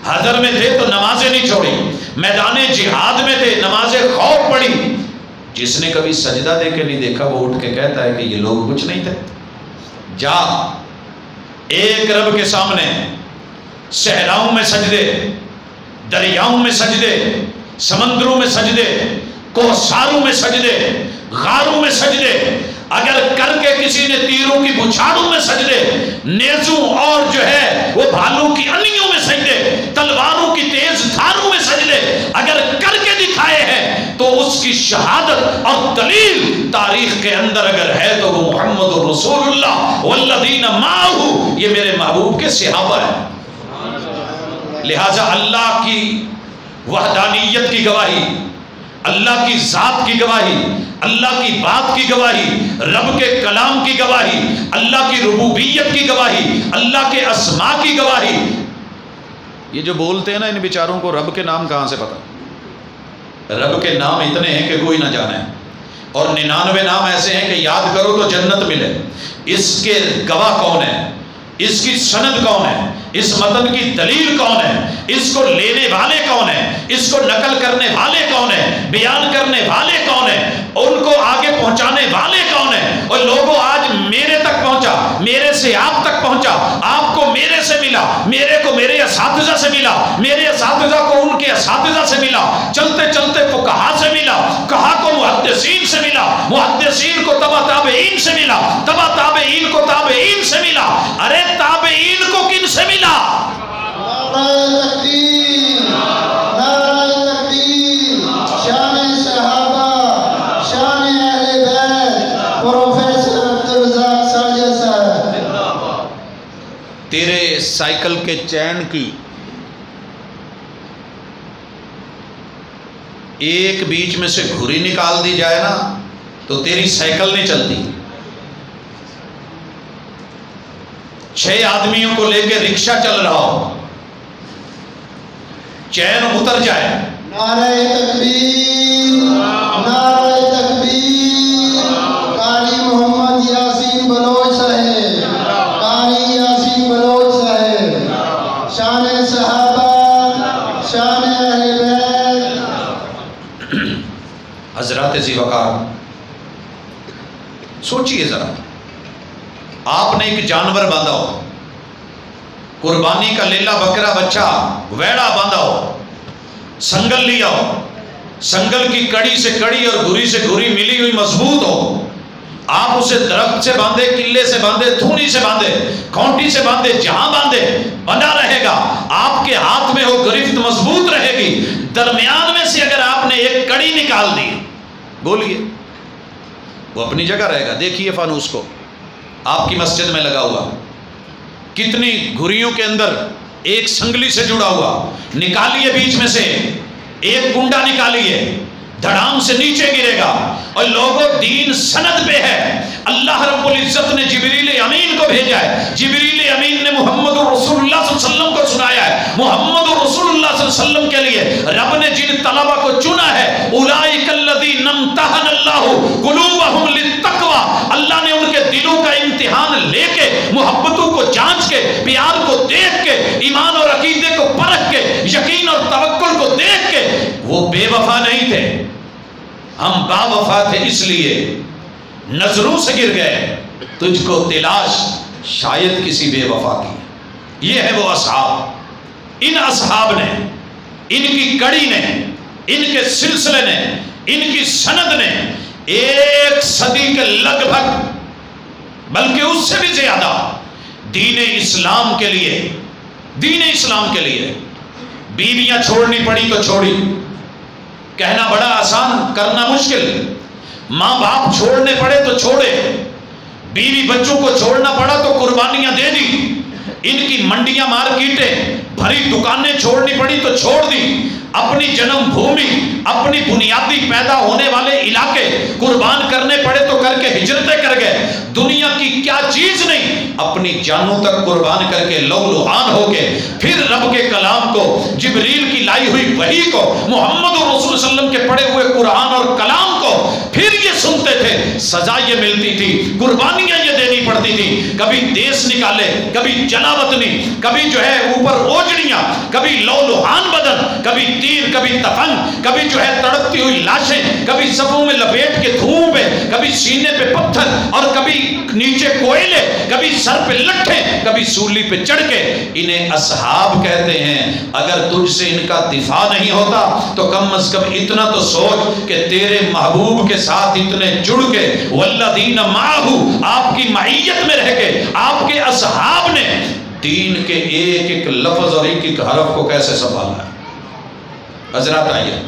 حضر میں تھے تو نمازیں نہیں چھوڑی، میدان جہاد میں تھے نمازیں خوف پڑی. جس نے کبھی سجدہ دے کے نہیں دیکھا وہ اٹھ کے کہتا ہے کہ یہ لوگ کچھ نہیں تھے. جا ایک رب کے سامنے صحراؤں میں سجدے، دریاؤں میں سجدے، سمندروں میں سجدے، کوہساروں میں سجدے، غاروں میں سجدے، اگر کر کے کسی نے تیروں کی بچھاڑوں میں سجدے، نیزوں اور جو ہے وہ بھالوں کی انیوں میں سجدے، تلواروں کی تیز دھاروں میں سجدے اگر کر کے دکھائے ہیں تو اس کی شہادت اور دلیل تاریخ کے اندر اگر ہے تو وہ محمد رسول اللہ والذین معہ، یہ میرے محبوب کے صحابہ ہیں. لہٰذا اللہ کی وحدانیت کی گواہی، اللہ کی ذات کی گواہی، اللہ کی بات کی گواہی، رب کے کلام کی گواہی، اللہ کی ربوبیت کی گواہی، اللہ کے اسماء کی گواہی. یہ جو بولتے ہیں نا ان بیچاروں کو رب کے نام کہاں سے پتا؟ رب کے نام اتنے ہیں کہ کوئی نہ جانے، اور 99 نام ایسے ہیں کہ یاد کرو تو جنت ملے. اس کے گواہ کون ہے؟ اس کی سند کون ہے؟ اس متن کی دلیل کون ہے؟ اس کو لینے والے کون ہیں؟ اس کو نقل کرنے والے کون ہیں؟ بیان کرنے والے کون ہیں؟ ان کو آگے پہنچانے والے کون ہیں؟ اور لوگوں آج میرے تک پہنچا، میرے سے آپ تک پہنچا، آپ کو میرے سے ملا، میرے کو میرے اساتذہ سے ملا، میرے اساتذہ کو ان کے اساتذہ سے ملا، چلتے چلتے فقہا سے ملا، کہا کو محدثین سے ملا، محدثین کو تبع تابعین سے ملا، تبع تابعین کو تابعین سے ملا. ارے تابعین کو کن سے ملا؟
نعرہ تکبیر، نعرہ تکبیر، شان صحابہ، شان اہل بیت، پروفیسر عبدالرزاق سرجر صاحب.
تیرے سائیکل کے چین کی ایک بیچ میں سے گھری نکال دی جائے نا تو تیری سائیکل نہیں چلتی. 6 آدمیوں کو لے کے رکشہ چل رہا ہو، چین اتر جائے.
نعرہ تکبیر، نعرہ تکبیر. قاری محمد یاسین بلوچ صاحب، قاری یاسین بلوچ صاحب، شان صحابہ، شان اہل بیت.
حضرات ذی وقار، سوچئے ذرا، آپ نے ایک جانور باندھا ہو، قربانی کا لیلا بکرا بچہ ویڑا باندھا ہو، سنگل لیا ہو، سنگل کی کڑی سے کڑی اور گھری سے گھری ملی ہوئی مضبوط ہو، آپ اسے درخت سے باندھے، قلعے سے باندھے، تھونی سے باندھے، کھونٹی سے باندھے، جہاں باندھے بنا رہے گا، آپ کے ہاتھ میں ہو، گرفت مضبوط رہے گی۔ درمیان میں سے اگر آپ نے ایک کڑی نکال دی، بولیے، وہ اپنی جگہ رہے گا۔ دیکھیے فانوس کو، آپ کی مسجد میں لگا ہوا، کتنی گھریوں کے اندر ایک سنگلی سے جڑا ہوا، نکالیے بیچ میں سے ایک کنڈا نکالیے، دھڑام سے نیچے گرے گا۔ اور لوگوں دین سند پہ ہے، اللہ رب العزت نے جبریل امین کو بھیجا ہے، جبریل امین نے محمد رسول اللہ صلی اللہ علیہ وسلم کو سنایا ہے، محمد رسول اللہ صلی اللہ علیہ وسلم کے لیے رب نے جن طلبہ کو چنا ہے، اولئک الذین امتحن اللہ قلوبہم للتقوی، اللہ نے ان کے دلوں کا امتحان لے کے، محبتوں کو جانچ کے، پیار کو دیکھ کے، ایمان اور عقیدے کو پرکھ کے، یقین اور توکل کو دیکھ کے، وہ بے وفا نہیں تھے، ہم با وفا تھے، اس لیے نظروں سے گر گئے، تجھ کو تلاش شاید کسی بے وفا کی۔ یہ ہے وہ اصحاب، ان اصحاب نے، ان کی کڑی نے، ان کے سلسلے نے، ان کی سند نے ایک صدی کے لگ بھگ، بلکہ اس سے بھی زیادہ دین اسلام کے لیے، دین اسلام کے لیے بیویاں چھوڑنی پڑی تو چھوڑی، کہنا بڑا آسان، کرنا مشکل، ماں باپ چھوڑنے پڑے تو چھوڑے، بیوی بچوں کو چھوڑنا پڑا تو قربانیاں دے دی، ان کی منڈیاں مارکیٹیں بھری دکانیں چھوڑنی پڑی تو چھوڑ دی، اپنی جنم بھومی، اپنی بنیادی پیدا ہونے والے علاقے قربان کرنے پڑے تو کر کے ہجرتیں کر گئے، دنیا کی کیا چیز نہیں اپنی جانوں تک قربان کر کے لو لہان ہو کے پھر رب کے کلام کو، جبریل کی لائی ہوئی وحی کو، محمد رسول صلی اللہ علیہ وسلم کے پڑھے ہوئے قرآن اور کلام کو پھر یہ سنتے تھے، سزا یہ ملتی تھی، قربانیاں یہ دینی پڑتی تھی، کبھی دیس نکالے، کبھی جلا وطنی، کبھی جو ہے اوپر اوجڑیاں، کبھی لو لہان بدن، کبھی تیر، کبھی تفنگ، کبھی جو ہے تڑپتی ہوئی لاشیں، کبھی صفوں میں لپیٹ کے دھوؤں پہ، کبھی سینے پہ پتھر اور کبھی نیچے کوئلے، کبھی سر پہ لٹھے، کبھی سولی پہ چڑھ کے۔ انہیں اصحاب کہتے ہیں۔ اگر تجھ سے ان کا دفاع نہیں ہوتا تو کم از کم اتنا تو سوچ کہ تیرے محبوب کے ساتھ اتنے جڑ کے، والذین معہ، آپ کی معیت میں رہ کے، آپ کے اصحاب نے دین کے ایک ایک لفظ اور ایک ایک حرف کو کیسے سنبھالا ہے۔ حضرات آئیے،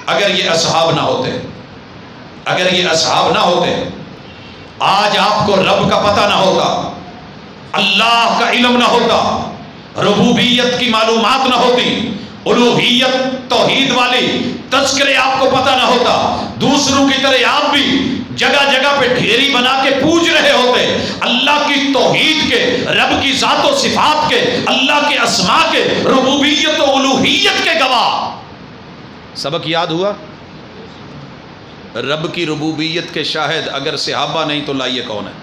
اگر یہ اصحاب نہ ہوتے، اگر یہ اصحاب نہ ہوتے، آج آپ کو رب کا پتہ نہ ہوتا، اللہ کا علم نہ ہوتا، ربوبیت کی معلومات نہ ہوتی، الوہیت توحید والی تذکرے آپ کو پتہ نہ ہوتا، دوسروں کی طرح آپ بھی جگہ جگہ پہ ڈھیری بنا کے پوج رہے ہوتے، اللہ کی توحید کے، رب کی ذات و صفات کے، اللہ کے اسماء کے، ربوبیت و الوہیت کے گواہ۔ سبق یاد ہوا؟ رب کی ربوبیت کے شاہد اگر صحابہ نہیں تو لائیے کون ہے؟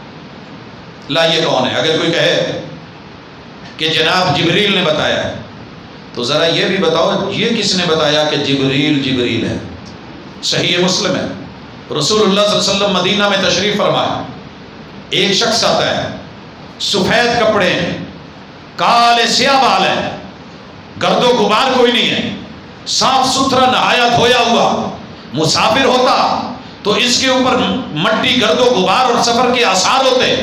لائیے کون ہے؟ اگر کوئی کہے کہ جناب جبریل نے بتایا ہے تو ذرا یہ بھی بتاؤ یہ کس نے بتایا کہ جبریل جبریل ہے؟ صحیح مسلم ہے، رسول اللہ صلی اللہ علیہ وسلم مدینہ میں تشریف فرمایا، ایک شخص آتا ہے، سفید کپڑے ہیں، کالے سیاہ بال ہیں، گرد و غبار کوئی نہیں ہے، صاف ستھرا نہایا دھویا ہوا، مسافر ہوتا تو اس کے اوپر مٹی، گرد و غبار اور سفر کے آثار ہوتے،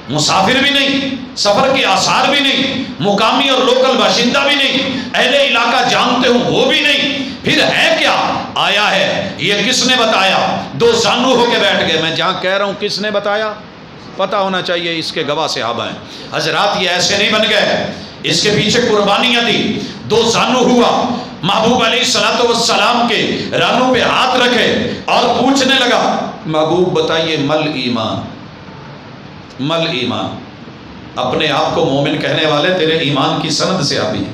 مسافر بھی نہیں، سفر کے آثار بھی نہیں، مقامی اور لوکل باشندہ بھی نہیں، اہل علاقہ جانتے ہوں وہ بھی نہیں، پھر ہے کیا؟ آیا ہے، یہ کس نے بتایا؟ دو زانو ہو کے بیٹھ گئے، میں جہاں کہہ رہا ہوں کس نے بتایا پتہ ہونا چاہیے، اس کے گواہ صحابہ ہیں۔ حضرات یہ ایسے نہیں بن گئے، اس کے پیچھے قربانیاں دی، دو زانو ہوا، محبوب علیہ السلام کے رانوں پہ ہاتھ رکھے اور پوچھنے لگا، محبوب بتائیے مل ایمان، مل ایمان، اپنے آپ کو مومن کہنے والے تیرے ایمان کی سند سے آبی ہیں،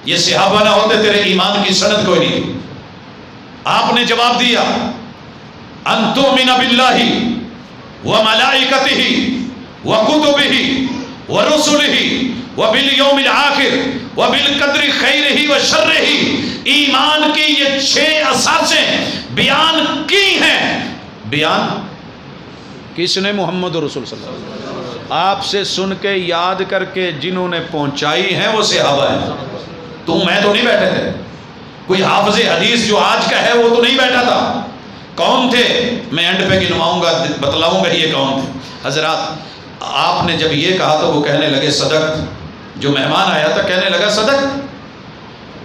یہ صحابہ نہ ہوتے تیرے ایمان کی سند کوئی نہیں تھی۔ آپ نے جواب دیا، ان تؤمن باللہ وملائکتہ وکتبہ ورسلہ وبالیوم الآخر وبالقدر خیرہ وشرہ، ایمان کی یہ 6 اساسیں بیان کی ہیں۔ بیان کس نے؟ محمد رسول صلی اللہ علیہ وسلم. آپ سے سن کے یاد کر کے جنہوں نے پہنچائی ہیں وہ صحابہ ہیں. تم میں تو نہیں بیٹھے تھے. کوئی حافظ حدیث جو آج کا ہے وہ تو نہیں بیٹھا تھا. کون تھے؟ میں اینڈ پہ گنواؤں گا، بتلاؤں گا یہ کون تھے. حضرات آپ نے جب یہ کہا تو وہ کہنے لگے صدق. جو مہمان آیا تھا کہنے لگا صدق.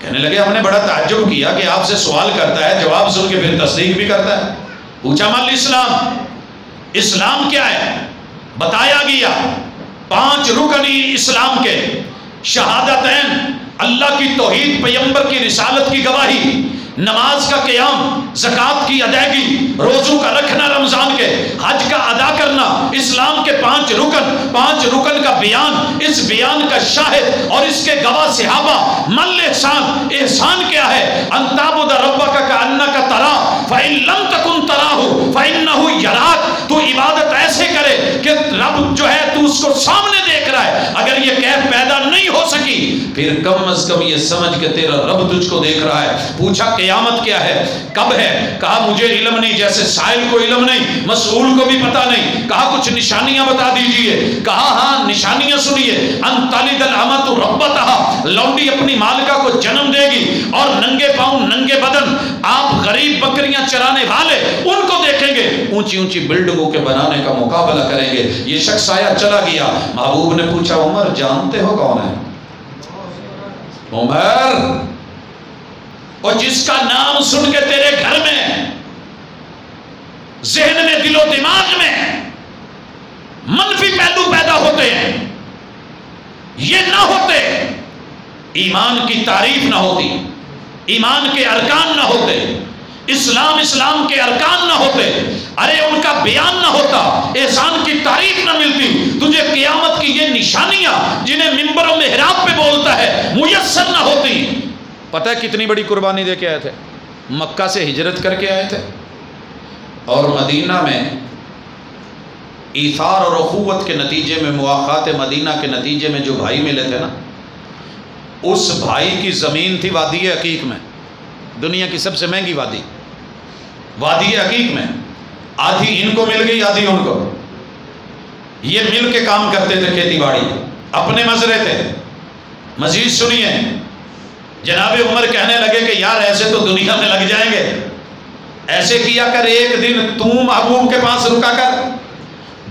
کہنے لگے ہم نے بڑا تعجب کیا کہ آپ سے سوال کرتا ہے، جواب سن کے پھر تصدیق بھی کرتا ہے. پوچھا مال اسلام، اسلام کیا ہے؟ بتایا گیا 5 رکن اسلام کے: شہادتین، اللہ کی توحید، پیغمبر کی رسالت کی گواہی، نماز کا قیام، زکوٰۃ کی ادائیگی، روزوں کا رکھنا رمضان کے، حج کا ادا کرنا. اسلام کے 5 رکن کا بیان، اس بیان کا شاہد اور اس کے گواہ صحابہ. مل احسان، احسان کیا ہے؟ ان تعبد ربک کأنک تراہ فإن لم تکن تراہ فإنہ یراک. تو عبادت ایسے کرے کہ رب جو ہے تو اس کو سامنے دیکھ رہا ہے. اگر یہ کیف پیدا نہیں ہو سکی پھر کم از کم یہ سمجھ کہ تیرا رب تجھ کو دیکھ رہا ہے. پوچھا قیامت کیا ہے، کب ہے؟ کہا مجھے علم نہیں، جیسے سائل کو علم نہیں، مسئول کو بھی پتہ نہیں. کہا کچھ نشانیاں بتا دیجئے. کہا ہاں نشانیاں سنیے. ان تلد الامۃ ربتہا، لونڈی اپنی مالکہ کو جنم دے گی اور ننگے پاؤں ننگے بدن آپ غریب بکریاں چرانے والے ان کو دیکھیں گے، اونچی اونچی بلڈنگوں کے بنانے کا مقابلہ کریں گے. یہ شخص آیا چلا گیا. محبوب نے پوچھا عمر جانتے ہو کون ہے؟ عمر، اور جس کا نام سن کے تیرے گھر میں، ذہن میں، دل و دماغ میں منفی پہلو پیدا ہوتے ہیں، یہ نہ ہوتے ایمان کی تعریف نہ ہوتی، ایمان کے ارکان نہ ہوتے، اسلام کے ارکان نہ ہوتے، ارے ان کا بیان نہ ہوتا، احسان کی تعریف نہ ملتی، تجھے قیامت کی یہ نشانیاں جنہیں منبر و محراب پہ بولتا ہے میسر نہ ہوتی. پتہ ہے کتنی بڑی قربانی دے کے آئے تھے؟ مکہ سے ہجرت کر کے آئے تھے اور مدینہ میں ایثار اور اخوت کے نتیجے میں، مواخات مدینہ کے نتیجے میں جو بھائی ملے تھے نا، اس بھائی کی زمین تھی وادی عقیق میں، دنیا کی سب سے مہنگی وادی، وادی عقیق میں. آدھی ان کو مل گئی، آدھی ان کو. یہ مل کے کام کرتے تھے، کھیتی باڑی، اپنے مزرے تھے. مزید سنیے، جناب عمر کہنے لگے کہ یار ایسے تو دنیا میں لگ جائیں گے، ایسے کیا کر ایک دن تو محبوب کے پاس رکا کر،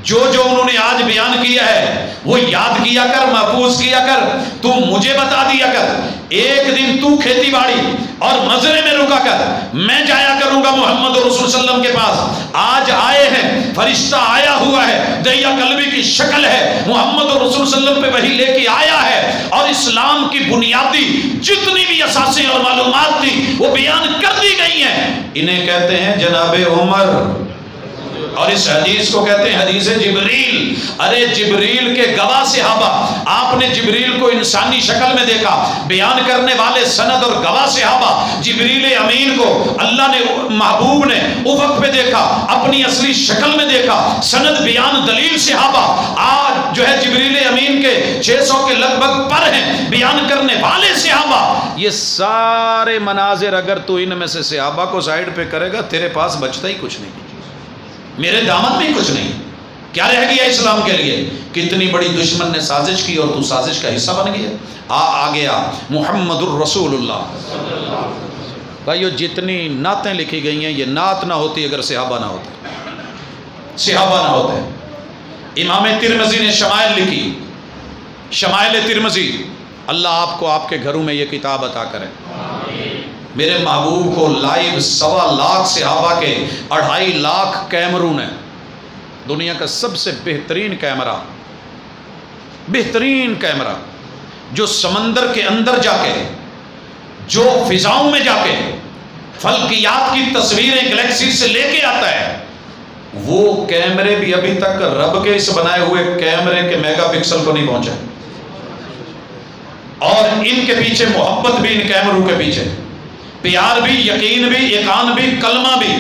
جو انہوں نے آج بیان کیا ہے وہ یاد کیا کر، محفوظ کیا کر، تو مجھے بتا دیا کر. ایک دن تو کھیتی باڑی اور مزرے میں رکا کر، میں جایا کروں گا محمد رسول صلی اللہ علیہ وسلم کے پاس. آج آئے ہیں، فرشتہ آیا ہوا ہے، دیا قلبی کی شکل ہے، محمد رسول صلی اللہ علیہ وسلم پہ وحی لے کے آیا ہے اور اسلام کی بنیادی جتنی بھی اساسیں اور معلومات تھی وہ بیان کر دی گئی ہیں. انہیں کہتے ہیں جناب عمر، اور اس حدیث کو کہتے ہیں حدیث جبریل. ارے جبریل کے گواہ صحابہ، آپ نے جبریل کو انسانی شکل میں دیکھا، بیان کرنے والے سند اور گواہ صحابہ. جبریل امین کو اللہ نے، محبوب نے افق پہ دیکھا، اپنی اصلی شکل میں دیکھا، سند بیان دلیل صحابہ. آج جو ہے جبریل امین کے 600 کے لگ بھگ پر ہیں بیان کرنے والے صحابہ. یہ سارے مناظر اگر تو ان میں سے صحابہ کو سائیڈ پہ کرے گا، تیرے پاس بچتا ہی کچھ نہیں، میرے دامن میں کچھ نہیں. کیا رہ گیا اسلام کے لیے؟ کتنی بڑی دشمن نے سازش کی اور تو سازش کا حصہ بن گیا. آ گیا محمد الرسول اللہ. بھائیو جتنی نعتیں لکھی گئی ہیں یہ نعت نہ ہوتی اگر صحابہ نہ ہوتے، صحابہ نہ ہوتے. امام ترمذی نے شمائل لکھی، شمائل ترمذی. اللہ آپ کو آپ کے گھروں میں یہ کتاب عطا کرے. میرے محبوب کو لائیو 1.25 لاکھ صحابہ کے 2.5 لاکھ کیمروں نے، دنیا کا سب سے بہترین کیمرہ، بہترین کیمرہ جو سمندر کے اندر جا کے، جو فضاؤں میں جا کے فلکیات کی تصویریں گلیکسی سے لے کے آتا ہے، وہ کیمرے بھی ابھی تک رب کے اس بنائے ہوئے کیمرے کے میگا پکسل کو نہیں پہنچے. اور ان کے پیچھے محبت بھی، ان کیمروں کے پیچھے پیار بھی، یقین بھی، ایقان بھی، کلمہ بھی،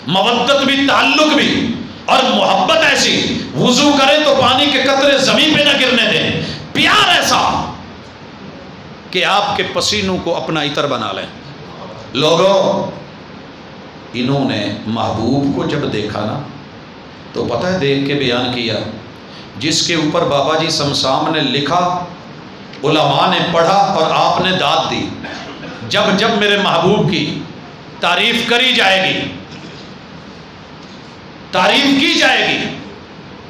مودت بھی، تعلق بھی، اور محبت ایسی، وضو کرے تو پانی کے قطرے زمین پہ نہ گرنے دیں. پیار ایسا کہ آپ کے پسینوں کو اپنا عطر بنا لیں. لوگوں، انہوں نے محبوب کو جب دیکھا نا
تو پتہ ہے دیکھ کے بیان کیا، جس کے اوپر بابا جی سمسام نے لکھا، علماء نے پڑھا اور آپ نے داد دی، جب جب میرے محبوب کی تعریف کری جائے گی، تعریف کی جائے گی،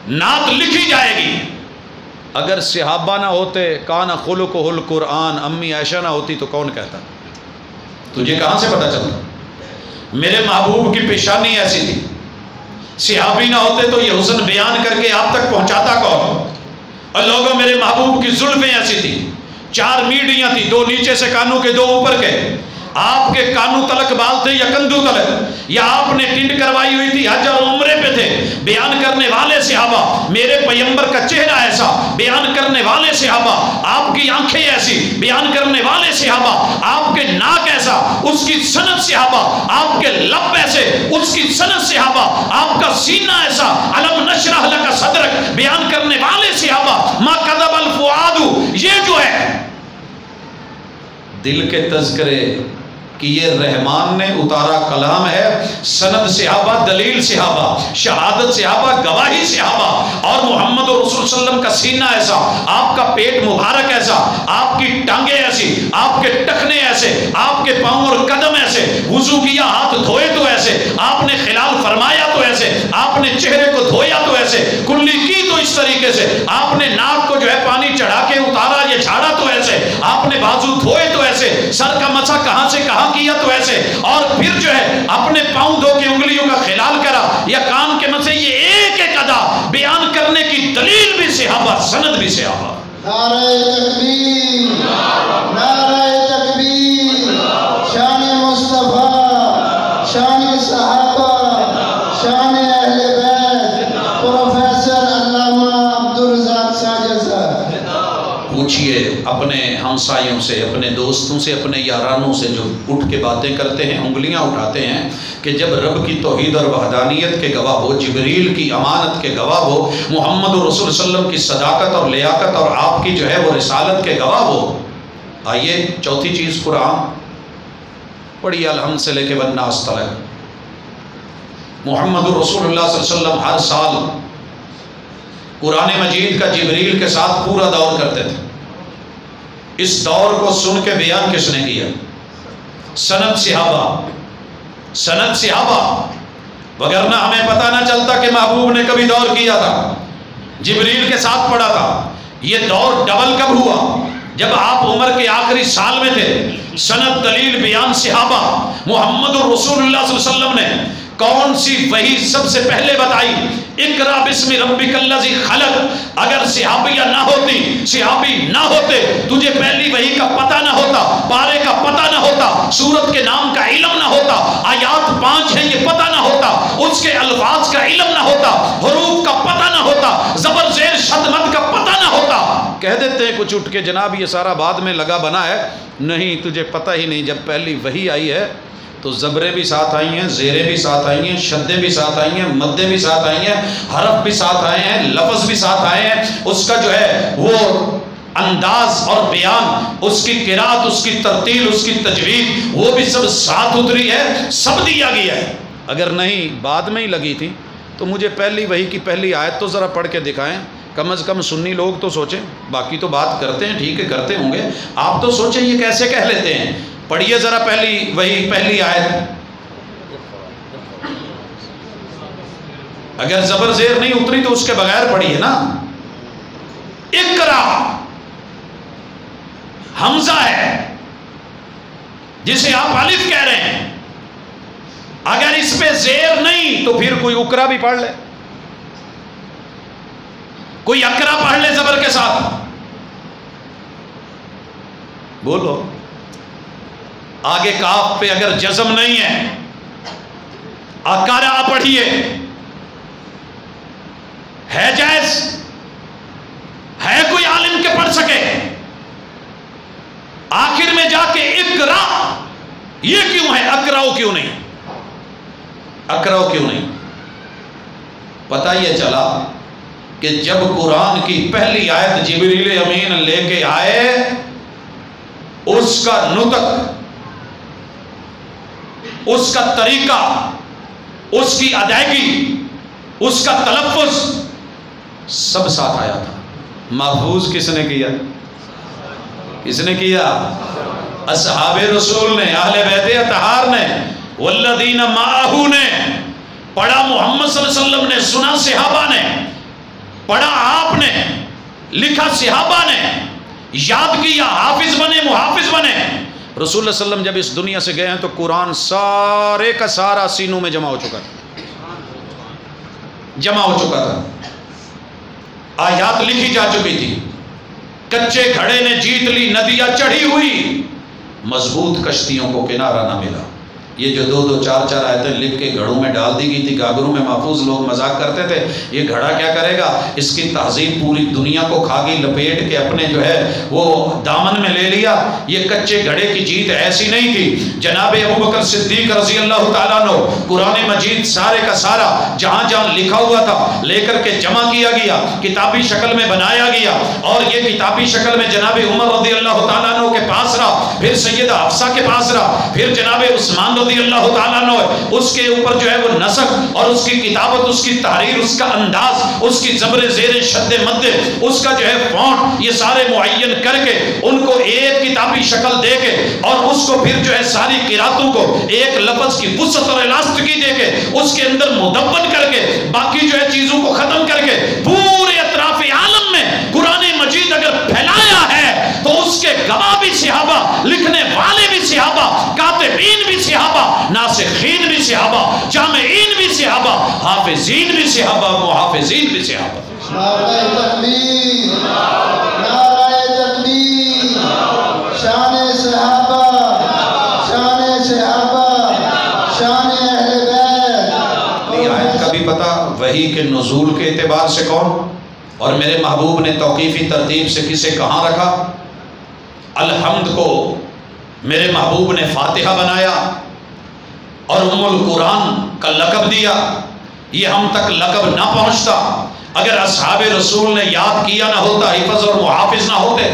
نعت لکھی جائے گی، اگر صحابہ نہ ہوتے کان خلقہ القرآن، امی عائشہ نہ ہوتی تو کون کہتا؟ تجھے کہاں سے پتہ چلتا؟ میرے محبوب کی پیشانی ایسی تھی، صحابی نہ ہوتے تو یہ حسن بیان کر کے آپ تک پہنچاتا کون؟ اور لوگوں میرے محبوب کی زلفیں ایسی تھی، 4 میڈیاں تھی، 2 نیچے سے کانوں کے 2 اوپر کے، آپ کے کانوں تلک بال تھے یا کندھوں تلک، یا آپ نے ٹنڈ کروائی ہوئی تھی، حج اور عمرے پہ تھے، بیان کرنے والے صحابہ، میرے پیغمبر کا چہرہ ایسا، بیان کرنے والے صحابہ، آپ کی آنکھیں ایسی، بیان کرنے والے صحابہ، آپ کے ناک ایسا، اس کی سند صحابہ، آپ کے لب ایسے، اس کی سند صحابہ، آپ کا سینہ ایسا، علم نشرح لک صدرک، بیان کرنے والے صحابہ، ما کذب الفؤاد، یہ جو ہے دل کے تذکرے کہ یہ رحمان نے اتارا کلام ہے، سند صحابہ، دلیل صحابہ، شہادت صحابہ، گواہی صحابہ، اور محمد رسول صلی اللہ علیہ وسلم کا سینہ ایسا، آپ کا پیٹ مبارک ایسا، آپ کی ٹانگیں ایسی، آپ کے ٹخنے ایسے، آپ کے پاؤں اور قدم ایسے، وضو کیا ہاتھ دھوئے تو ایسے، آپ نے خلال فرمایا تو ایسے، آپ نے چہرے کو دھویا تو ایسے، کلی کی تو اس طریقے سے، آپ نے ناک کو جو ہے پانی چڑھا کے اتارا یا جھاڑا تو ایسے، آپ نے بازو دھوئے تو ایسے، سر کا مسح کہاں سے کہاں کیا تو ایسے، اور پھر جو ہے اپنے پاؤں دھو کے انگلیوں کا خلال کرا یا کان کے مسح، یہ ایک ایک ادا بیان کرنے کی دلیل بھی صحابہ، سند بھی صحابہ۔
نعرہ تکبیر، نعرہ تکبیر، شان مصطفیٰ، شان صحابہ، شان اہل بیت، پروفیسر علامہ عبدالرزاق ساجد صاحب۔
پوچھئے اپنے ہمسایوں سے، اپنے دوستوں سے، اپنے یارانوں سے جو اٹھ کے باتیں کرتے ہیں، انگلیاں اٹھاتے ہیں کہ جب رب کی توحید اور وحدانیت کے گواہ ہو، جبریل کی امانت کے گواہ ہو، محمد رسول صلی اللہ علیہ وسلم کی صداقت اور لیاقت اور آپ کی جو ہے وہ رسالت کے گواہ ہو۔ آئیے چوتھی چیز، قرآن پڑھیے الحمد سے لے کے والناس تک۔ محمد رسول اللہ صلی اللہ علیہ وسلم ہر سال قرآن مجید کا جبریل کے ساتھ پورا دور کرتے تھے۔ اس دور کو سن کے بیان کس نے کیا؟ سند صحابہ، سند صحابہ، وگرنہ ہمیں پتہ نہ چلتا کہ محبوب نے کبھی دور کیا تھا، جبریل کے ساتھ پڑھا تھا۔ یہ دور ڈبل کب ہوا؟ جب آپ عمر کے آخری سال میں تھے۔ سند، دلیل، بیان صحابہ۔ محمد رسول اللہ صلی اللہ علیہ وسلم نے کون سی وحی سب سے پہلے بتائی؟ اقرا بسم ربک الذی خلق۔ اگر صحابیہ نہ ہوتی، صحابی نہ ہوتے، تجھے پہلی وحی کا پتہ نہ ہوتا، پارے کا پتہ نہ ہوتا، سورت کے نام کا علم نہ ہوتا، آیات 5 ہیں یہ پتہ نہ ہوتا، اس کے الفاظ کا علم نہ ہوتا، حروف کا پتہ نہ ہوتا، زبر زیر شد مد کا پتہ نہ ہوتا۔ کہہ دیتے ہیں کچھ اٹھ کے جناب یہ سارا بعد میں لگا بنا ہے، نہیں تجھے پتہ ہی نہیں، جب پہلی وحی آئی ہے تو زبریں بھی ساتھ آئی ہیں، زیریں بھی ساتھ آئی ہیں، شدیں بھی ساتھ آئی ہیں، مدیں بھی ساتھ آئی ہیں، حرف بھی ساتھ آئے ہیں، لفظ بھی ساتھ آئے ہیں، اس کا جو ہے وہ انداز اور بیان، اس کی قرات، اس کی ترتیل، اس کی تجوید، وہ بھی سب ساتھ اتری ہے، سب دیا گیا ہے۔ اگر نہیں بعد میں ہی لگی تھی تو مجھے پہلی وحی کی پہلی آیت تو ذرا پڑھ کے دکھائیں، کم از کم سنی لوگ تو سوچیں، باقی تو بات کرتے ہیں، ٹھیک ہے کرتے ہوں گے، آپ تو سوچیں یہ کیسے کہہ لیتے ہیں۔ پڑھیے ذرا پہلی وحی، پہلی آیت۔ اگر زبر زیر نہیں اتری تو اس کے بغیر پڑھیے نا۔ اقرا حمزہ ہے جسے آپ الف کہہ رہے ہیں، اگر اس پہ زیر نہیں تو پھر کوئی اقرا بھی پڑھ لے، کوئی اقرا پڑھ لے زبر کے ساتھ، بولو۔ آگے کاف پہ اگر جزم نہیں ہے، اقرا پڑھیے، ہے جائز؟ ہے کوئی عالم کے پڑھ سکے؟ آخر میں جا کے اقرا یہ کیوں ہے؟ اقراؤ کیوں نہیں؟ اقراؤ کیوں نہیں؟ پتہ یہ چلا کہ جب قرآن کی پہلی آیت جبریل امین لے کے آئے، اس کا نطق، اس کا طریقہ، اس کی ادائیگی،
اس کا تلفظ سب ساتھ آیا تھا. محفوظ کس نے کیا؟ کس نے کیا؟ اصحاب رسول نے، اہل بیت اطہار نے، والذین معہ نے. پڑھا محمد صلی اللہ علیہ وسلم نے، سنا صحابہ نے، پڑھا آپ نے، لکھا صحابہ نے، یاد کیا، حافظ بنے، محافظ بنے. رسول اللہ علیہ وسلم جب اس دنیا سے گئے ہیں تو قرآن سارے کا سارا سینوں میں جمع ہو چکا تھا، جمع ہو چکا تھا. آیات لکھی جا چکی تھی. کچے گھڑے نے جیت لی، ندیاں چڑھی ہوئی، مضبوط کشتیوں کو کنارہ نہ ملا. یہ جو 2-2 4-4 آیتیں لکھ کے گھڑوں میں ڈال دی گئی تھی، گاگروں میں محفوظ، لوگ مذاق کرتے تھے یہ گھڑا کیا کرے گا، اس کی تہذیب پوری دنیا کو کھا گئی، لپیٹ کے اپنے جو ہے وہ دامن میں لے لیا. یہ کچے گھڑے کی جیت ایسی نہیں تھی. جناب ابوبکر صدیق رضی اللہ تعالیٰ عنہ قرآن مجید سارے کا سارا جہاں جہاں لکھا ہوا تھا لے کر کے جمع کیا گیا، کتابی شکل میں بنایا گیا، اور یہ کتابی شکل میں جناب عمر رضی اللہ تعالیٰ عنہ کے پاس رہا، پھر سیدہ حفصہ کے پاس رہا، پھر جناب عثمان رضی اللہ تعالیٰ عنہ اس کے اوپر جو ہے وہ نسخ اور اس کی کتابت، اس کی تحریر، اس کا انداز، اس کی زبر زیر شد مد، اس کا جو ہے فونٹ، یہ سارے معین کر کے ان کو ایک کتابی شکل دے کے، اور اس کو پھر جو ہے ساری قراتوں کو ایک لفظ کی وسعت اور الاسٹکی دے کے اس کے اندر مدون کر کے باقی جو ہے چیزوں کو ختم کر کے پورے اطراف عالم میں قرآن مجید اگر پھیلایا ہے تو اس کے گواہ بھی صحابہ، لکھنے والے بھی صحابہ، کاتبین بھی صحابہ، ناسخین بھی صحابہ، جامعین بھی صحابہ، حافظین بھی صحابہ، محافظین بھی صحابہ.
نعرہ تکبیر، نعرہ تکبیر، شان صحابہ، شان صحابہ، شان اہل بیت.
یہ آیت کا بھی پتہ وحی کے نزول کے اعتبار سے کون، اور میرے محبوب نے توقیفی ترتیب سے کسے کہاں رکھا. الحمد کو میرے محبوب نے فاتحہ بنایا اور ام القرآن کا لقب دیا. یہ ہم تک لقب نہ پہنچتا اگر اصحاب رسول نے یاد کیا نہ ہوتا، حفظ اور محافظ نہ ہوتے.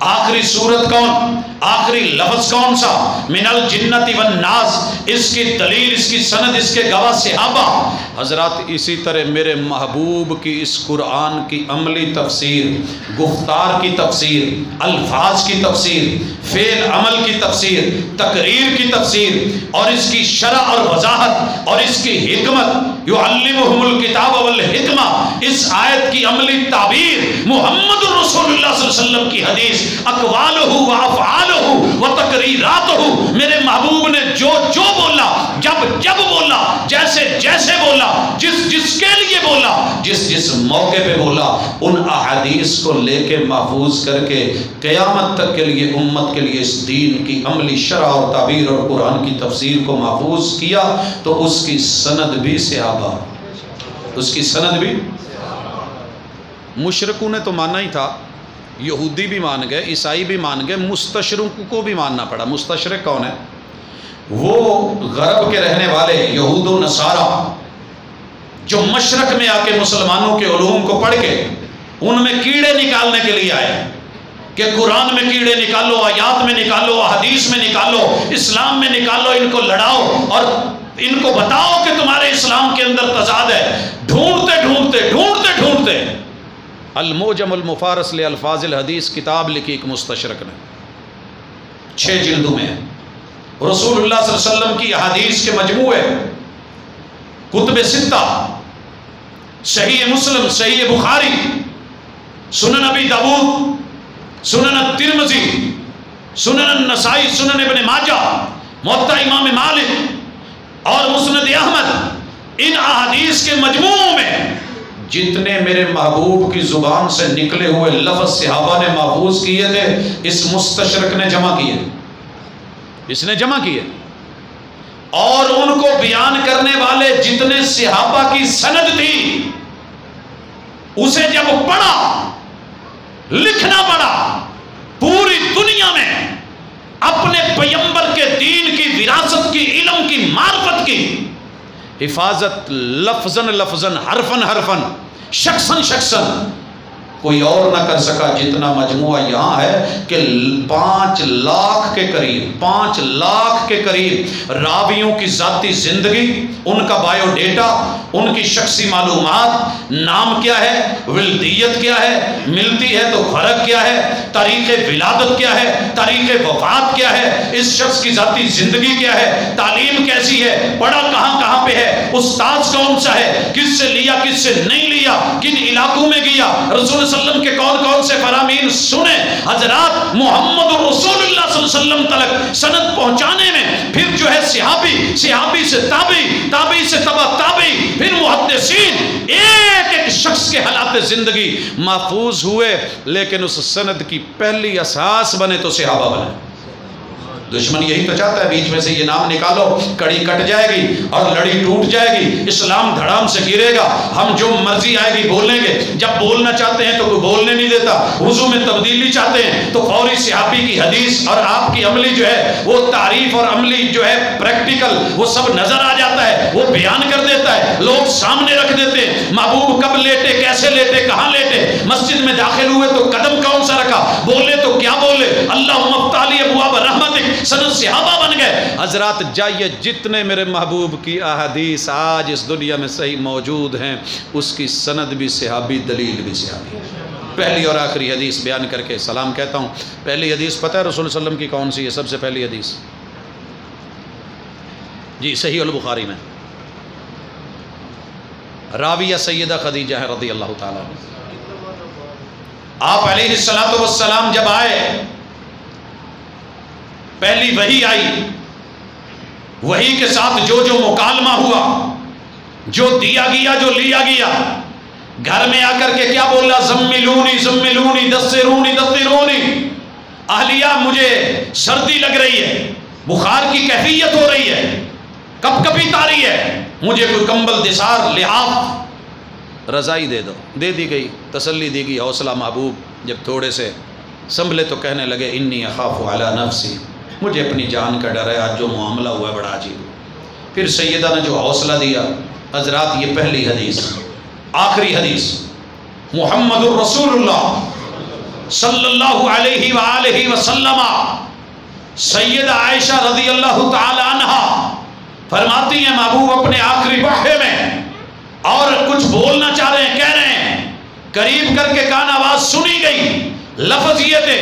آخری سورت کون، آخری لفظ کون سا، من الجنت والناس، اس کی دلیل، اس کی سند، اس کے گواہ صحابہ. حضرات اسی طرح میرے محبوب کی اس قرآن کی عملی تفسیر، گفتار کی تفسیر، الفاظ کی تفسیر، فعل عمل کی تفسیر، تقریر کی تفسیر، اور اس کی شرح اور وضاحت اور اس کی حکمت، یعلمہم الکتاب والحکمہ، اس آیت کی عملی تعبیر، محمد رسول اللہ صلی اللہ علیہ وسلم کی حدیث، اقوالہ و افعالہ و تقریراتہ، میرے محبوب نے جو جو بولا، جب جب بولا، جیسے جیسے بولا، جس جس کے لیے بولا، جس جس موقع پہ بولا، ان احادیث کو لے کے محفوظ کر کے قیامت تک کے لیے امت کے لیے اس دین کی عملی شرح اور تعبیر اور قرآن کی تفسیر کو محفوظ کیا. تو اس کی سند بھی صحابہ، اس کی سند بھی. مشرکوں نے تو مانا ہی تھا، یہودی بھی مان گئے، عیسائی بھی مان گئے، مستشرقوں کو بھی ماننا پڑا. مستشرق کون ہے؟ وہ غرب کے رہنے والے یہود و نصارہ جو مشرق میں آ کے مسلمانوں کے علوم کو پڑھ کے ان میں کیڑے نکالنے کے لیے آئے کہ قرآن میں کیڑے نکالو، آیات میں نکالو، حدیث میں نکالو، اسلام میں نکالو، ان کو لڑاؤ اور ان کو بتاؤ کہ تمہارے اسلام کے اندر تضاد ہے. ڈھونڈتے ڈھونڈتے ڈھونڈتے ڈھونڈتے الموجم المفارس لالفاظ الحدیث کتاب لکھی ایک مستشرق نے، 6 جلدوں میں. رسول اللہ صلی اللہ علیہ وسلم کی احادیث کے مجموعے، کتب 6، صحیح مسلم، صحیح بخاری، سنن ابی داؤد، سنن الترمذی، سنن النسائی، سنن ابن ماجہ، موطا امام مالک اور مسند احمد، ان احادیث کے مجموعوں میں جتنے میرے محبوب کی زبان سے نکلے ہوئے لفظ صحابہ نے محفوظ کیے تھے، اس مستشرق نے جمع کیے، اس نے جمع کیے. اور ان کو بیان کرنے والے جتنے صحابہ کی سند تھی اسے جب پڑھا، لکھنا پڑا، پوری دنیا میں اپنے پیغمبر کے دین کی وراثت کی، علم کی، معرفت کی حفاظت، لفظاً لفظاً، حرفاً حرفاً، شخصاً شخصاً
کوئی اور نہ کر سکا جتنا مجموعہ یہاں ہے کہ 5 لاکھ کے قریب 5 لاکھ کے قریب راویوں کی ذاتی زندگی، ان کا بایو ڈیٹا، ان کی شخصی معلومات، نام کیا ہے، ولدیت کیا ہے، ملتی ہے تو فرق کیا ہے، تاریخ ولادت کیا ہے، تاریخ وفات کیا ہے، اس شخص کی ذاتی زندگی کیا ہے، تعلیم کیسی ہے، پڑھا کہاں پہ ہے، استاذ کون سا ہے، کس سے لیا کس سے نہیں لیا، کن علاقوں میں گیا، رسول صلی اللہ علیہ وسلم کے کون سے فرامین سنے۔ حضرات محمد رسول اللہ صلی اللہ علیہ وسلم تلک سند پہنچانے میں پھر جو ہے صحابی سے تابعی سے تبع تابعی، پھر محدثین، ایک شخص کے حالات زندگی محفوظ ہوئے، لیکن اس سند کی پہلی اساس بنے تو صحابہ بنے۔ دشمن یہی تو چاہتا ہے بیچ میں سے یہ نام نکالو، کڑی کٹ جائے گی اور لڑی ٹوٹ جائے گی، اسلام دھڑام سے گرے گا، ہم جو مرضی آئے گی بولیں گے، جب بولنا چاہتے ہیں تو کوئی بولنے نہیں دیتا، وضو میں تبدیلی چاہتے ہیں تو فوری صحابی کی حدیث اور آپ کی عملی جو ہے وہ تعریف اور عملی جو ہے پریکٹیکل وہ سب نظر آ جاتا ہے، وہ بیان کر دیتا ہے، لوگ سامنے رکھ دیتے ہیں، محبوب کب لیٹے، کیسے لیٹے، کہاں لیٹے، مسجد میں داخل ہوئے تو قدم کون سا رکھا، بولے تو کیا بولے، اللہم افتح لی ابواب رحمتک، سند صحابہ بن گئے۔ حضرات جائیے جتنے میرے محبوب کی احادیث آج اس دنیا میں صحیح موجود ہیں، اس کی سند بھی صحابی، دلیل بھی صحابی۔ پہلی اور آخری حدیث بیان کر کے سلام کہتا ہوں۔ پہلی حدیث پتہ ہے رسول صلی اللہ علیہ وسلم کی کون سی ہے؟ سب سے پہلی حدیث جی صحیح البخاری میں، راویہ سیدہ خدیجہ ہے رضی اللہ تعالیٰ عنہ۔ آپ علیہ الصلوۃ والسلام جب آئے، پہلی وحی آئی، وحی کے ساتھ جو مکالمہ ہوا، جو دیا گیا، جو لیا گیا، گھر میں آ کر کے کیا بولا، زملونی زملونی دثرونی دثرونی، اہلیہ مجھے سردی لگ رہی ہے، بخار کی کیفیت ہو رہی ہے، کب کبھی تاری ہے، مجھے کوئی کمبل دسار لحاف رضائی دے دو۔ دے دی گئی، تسلی دی گئی، حوصلہ محبوب جب تھوڑے سے سنبھلے تو کہنے لگے انی اخاف علی نفسی، مجھے اپنی جان کا ڈر ہے، آج جو معاملہ ہوا ہے بڑا عجیب۔ پھر سیدہ نے جو حوصلہ دیا، حضرات یہ پہلی حدیث، آخری حدیث، محمد الرسول اللہ صلی اللہ علیہ وآلہ وسلم، سیدہ عائشہ رضی اللہ تعالی عنہ فرماتی ہیں محبوب اپنے آخری وقفے میں اور کچھ بولنا چاہ رہے ہیں، کہہ رہے ہیں، قریب کر کے کان آواز سنی گئی، لفظ یہ تھے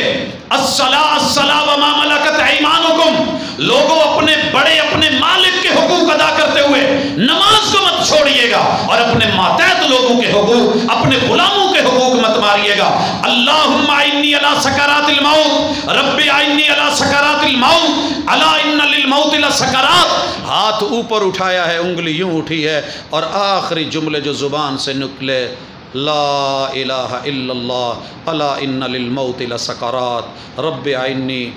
الصلاۃ الصلاۃ وما ملکت ایمانکم، لوگوں اپنے بڑے اپنے مالک کے حقوق ادا کرتے ہوئے نماز کو مت چھوڑیے گا، اور اپنے ماتحت لوگوں کے حقوق، اپنے غلاموں کے حقوق مت ماریے گا۔ اللہم انی علی سکرات الموت، رب انی علی سکرات الموت، الا ان للموت لسکرات۔ ہاتھ اوپر اٹھایا ہے، انگلی یوں اٹھی ہے، اور آخری جملے جو زبان سے نکلے، لا الہ الا اللہ الا ان للموت لسکرات، رب آئینی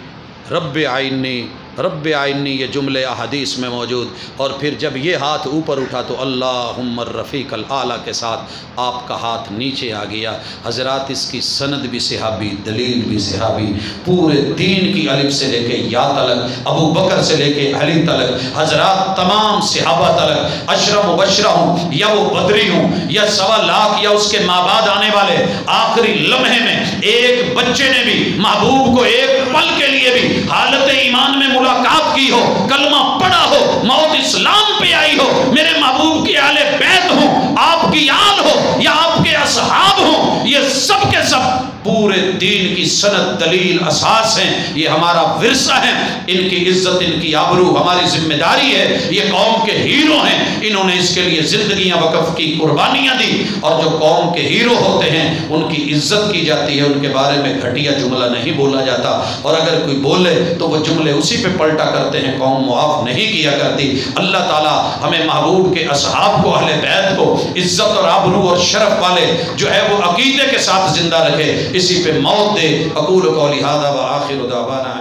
رب آئینی رب آئینی، یہ جملے احادیث میں موجود۔ اور پھر جب یہ ہاتھ اوپر اٹھا تو اللہم الرفیق الاعلیٰ کے ساتھ آپ کا ہاتھ نیچے آ گیا۔ حضرات اس کی سند بھی صحابی، دلیل بھی صحابی، پورے دین کی الف سے لے کے یا تلک، ابو بکر سے لے کے علی تلک، حضرات تمام صحابہ تلک، عشرہ مبشرہ ہوں یا وہ بدری ہوں یا 1.25 لاکھ یا اس کے مابعد آنے والے، آخری لمحے میں ایک بچے نے بھی محبوب کو ایک پل کے لیے بھی حالت ایمان میں ملاقات کی ہو، کلمہ پڑھا ہو، موت اسلام پہ آئی ہو، میرے محبوب کی اہل بیت ہوں، آپ کی آل ہو یا آپ کے اصحاب ہوں، یہ سب کے سب پورے دین کی سند، دلیل، اساس ہیں، یہ ہمارا ورثہ ہے۔ ان کی عزت، ان کی آبرو ہماری ذمہ داری ہے، یہ قوم کے ہیرو ہیں، انہوں نے اس کے لیے زندگیاں وقف کی، قربانیاں دی، اور جو قوم کے ہیرو ہوتے ہیں ان کی عزت کی جاتی ہے، ان کے بارے میں گھٹیا جملہ نہیں بولا جاتا، اور اگر کوئی بولے تو وہ جملے اسی پہ پلٹا کرتے ہیں، قوم معاف نہیں کیا کرتی۔ اللہ تعالیٰ ہمیں محبوب کے اصحاب کو، اہل بیت کو عزت اور آبرو اور شرف والے جو ہے وہ عقیدے کے ساتھ زندہ رکھے، اسی پہ موت دے۔ اقول قولی ھذا وآخر دعوانا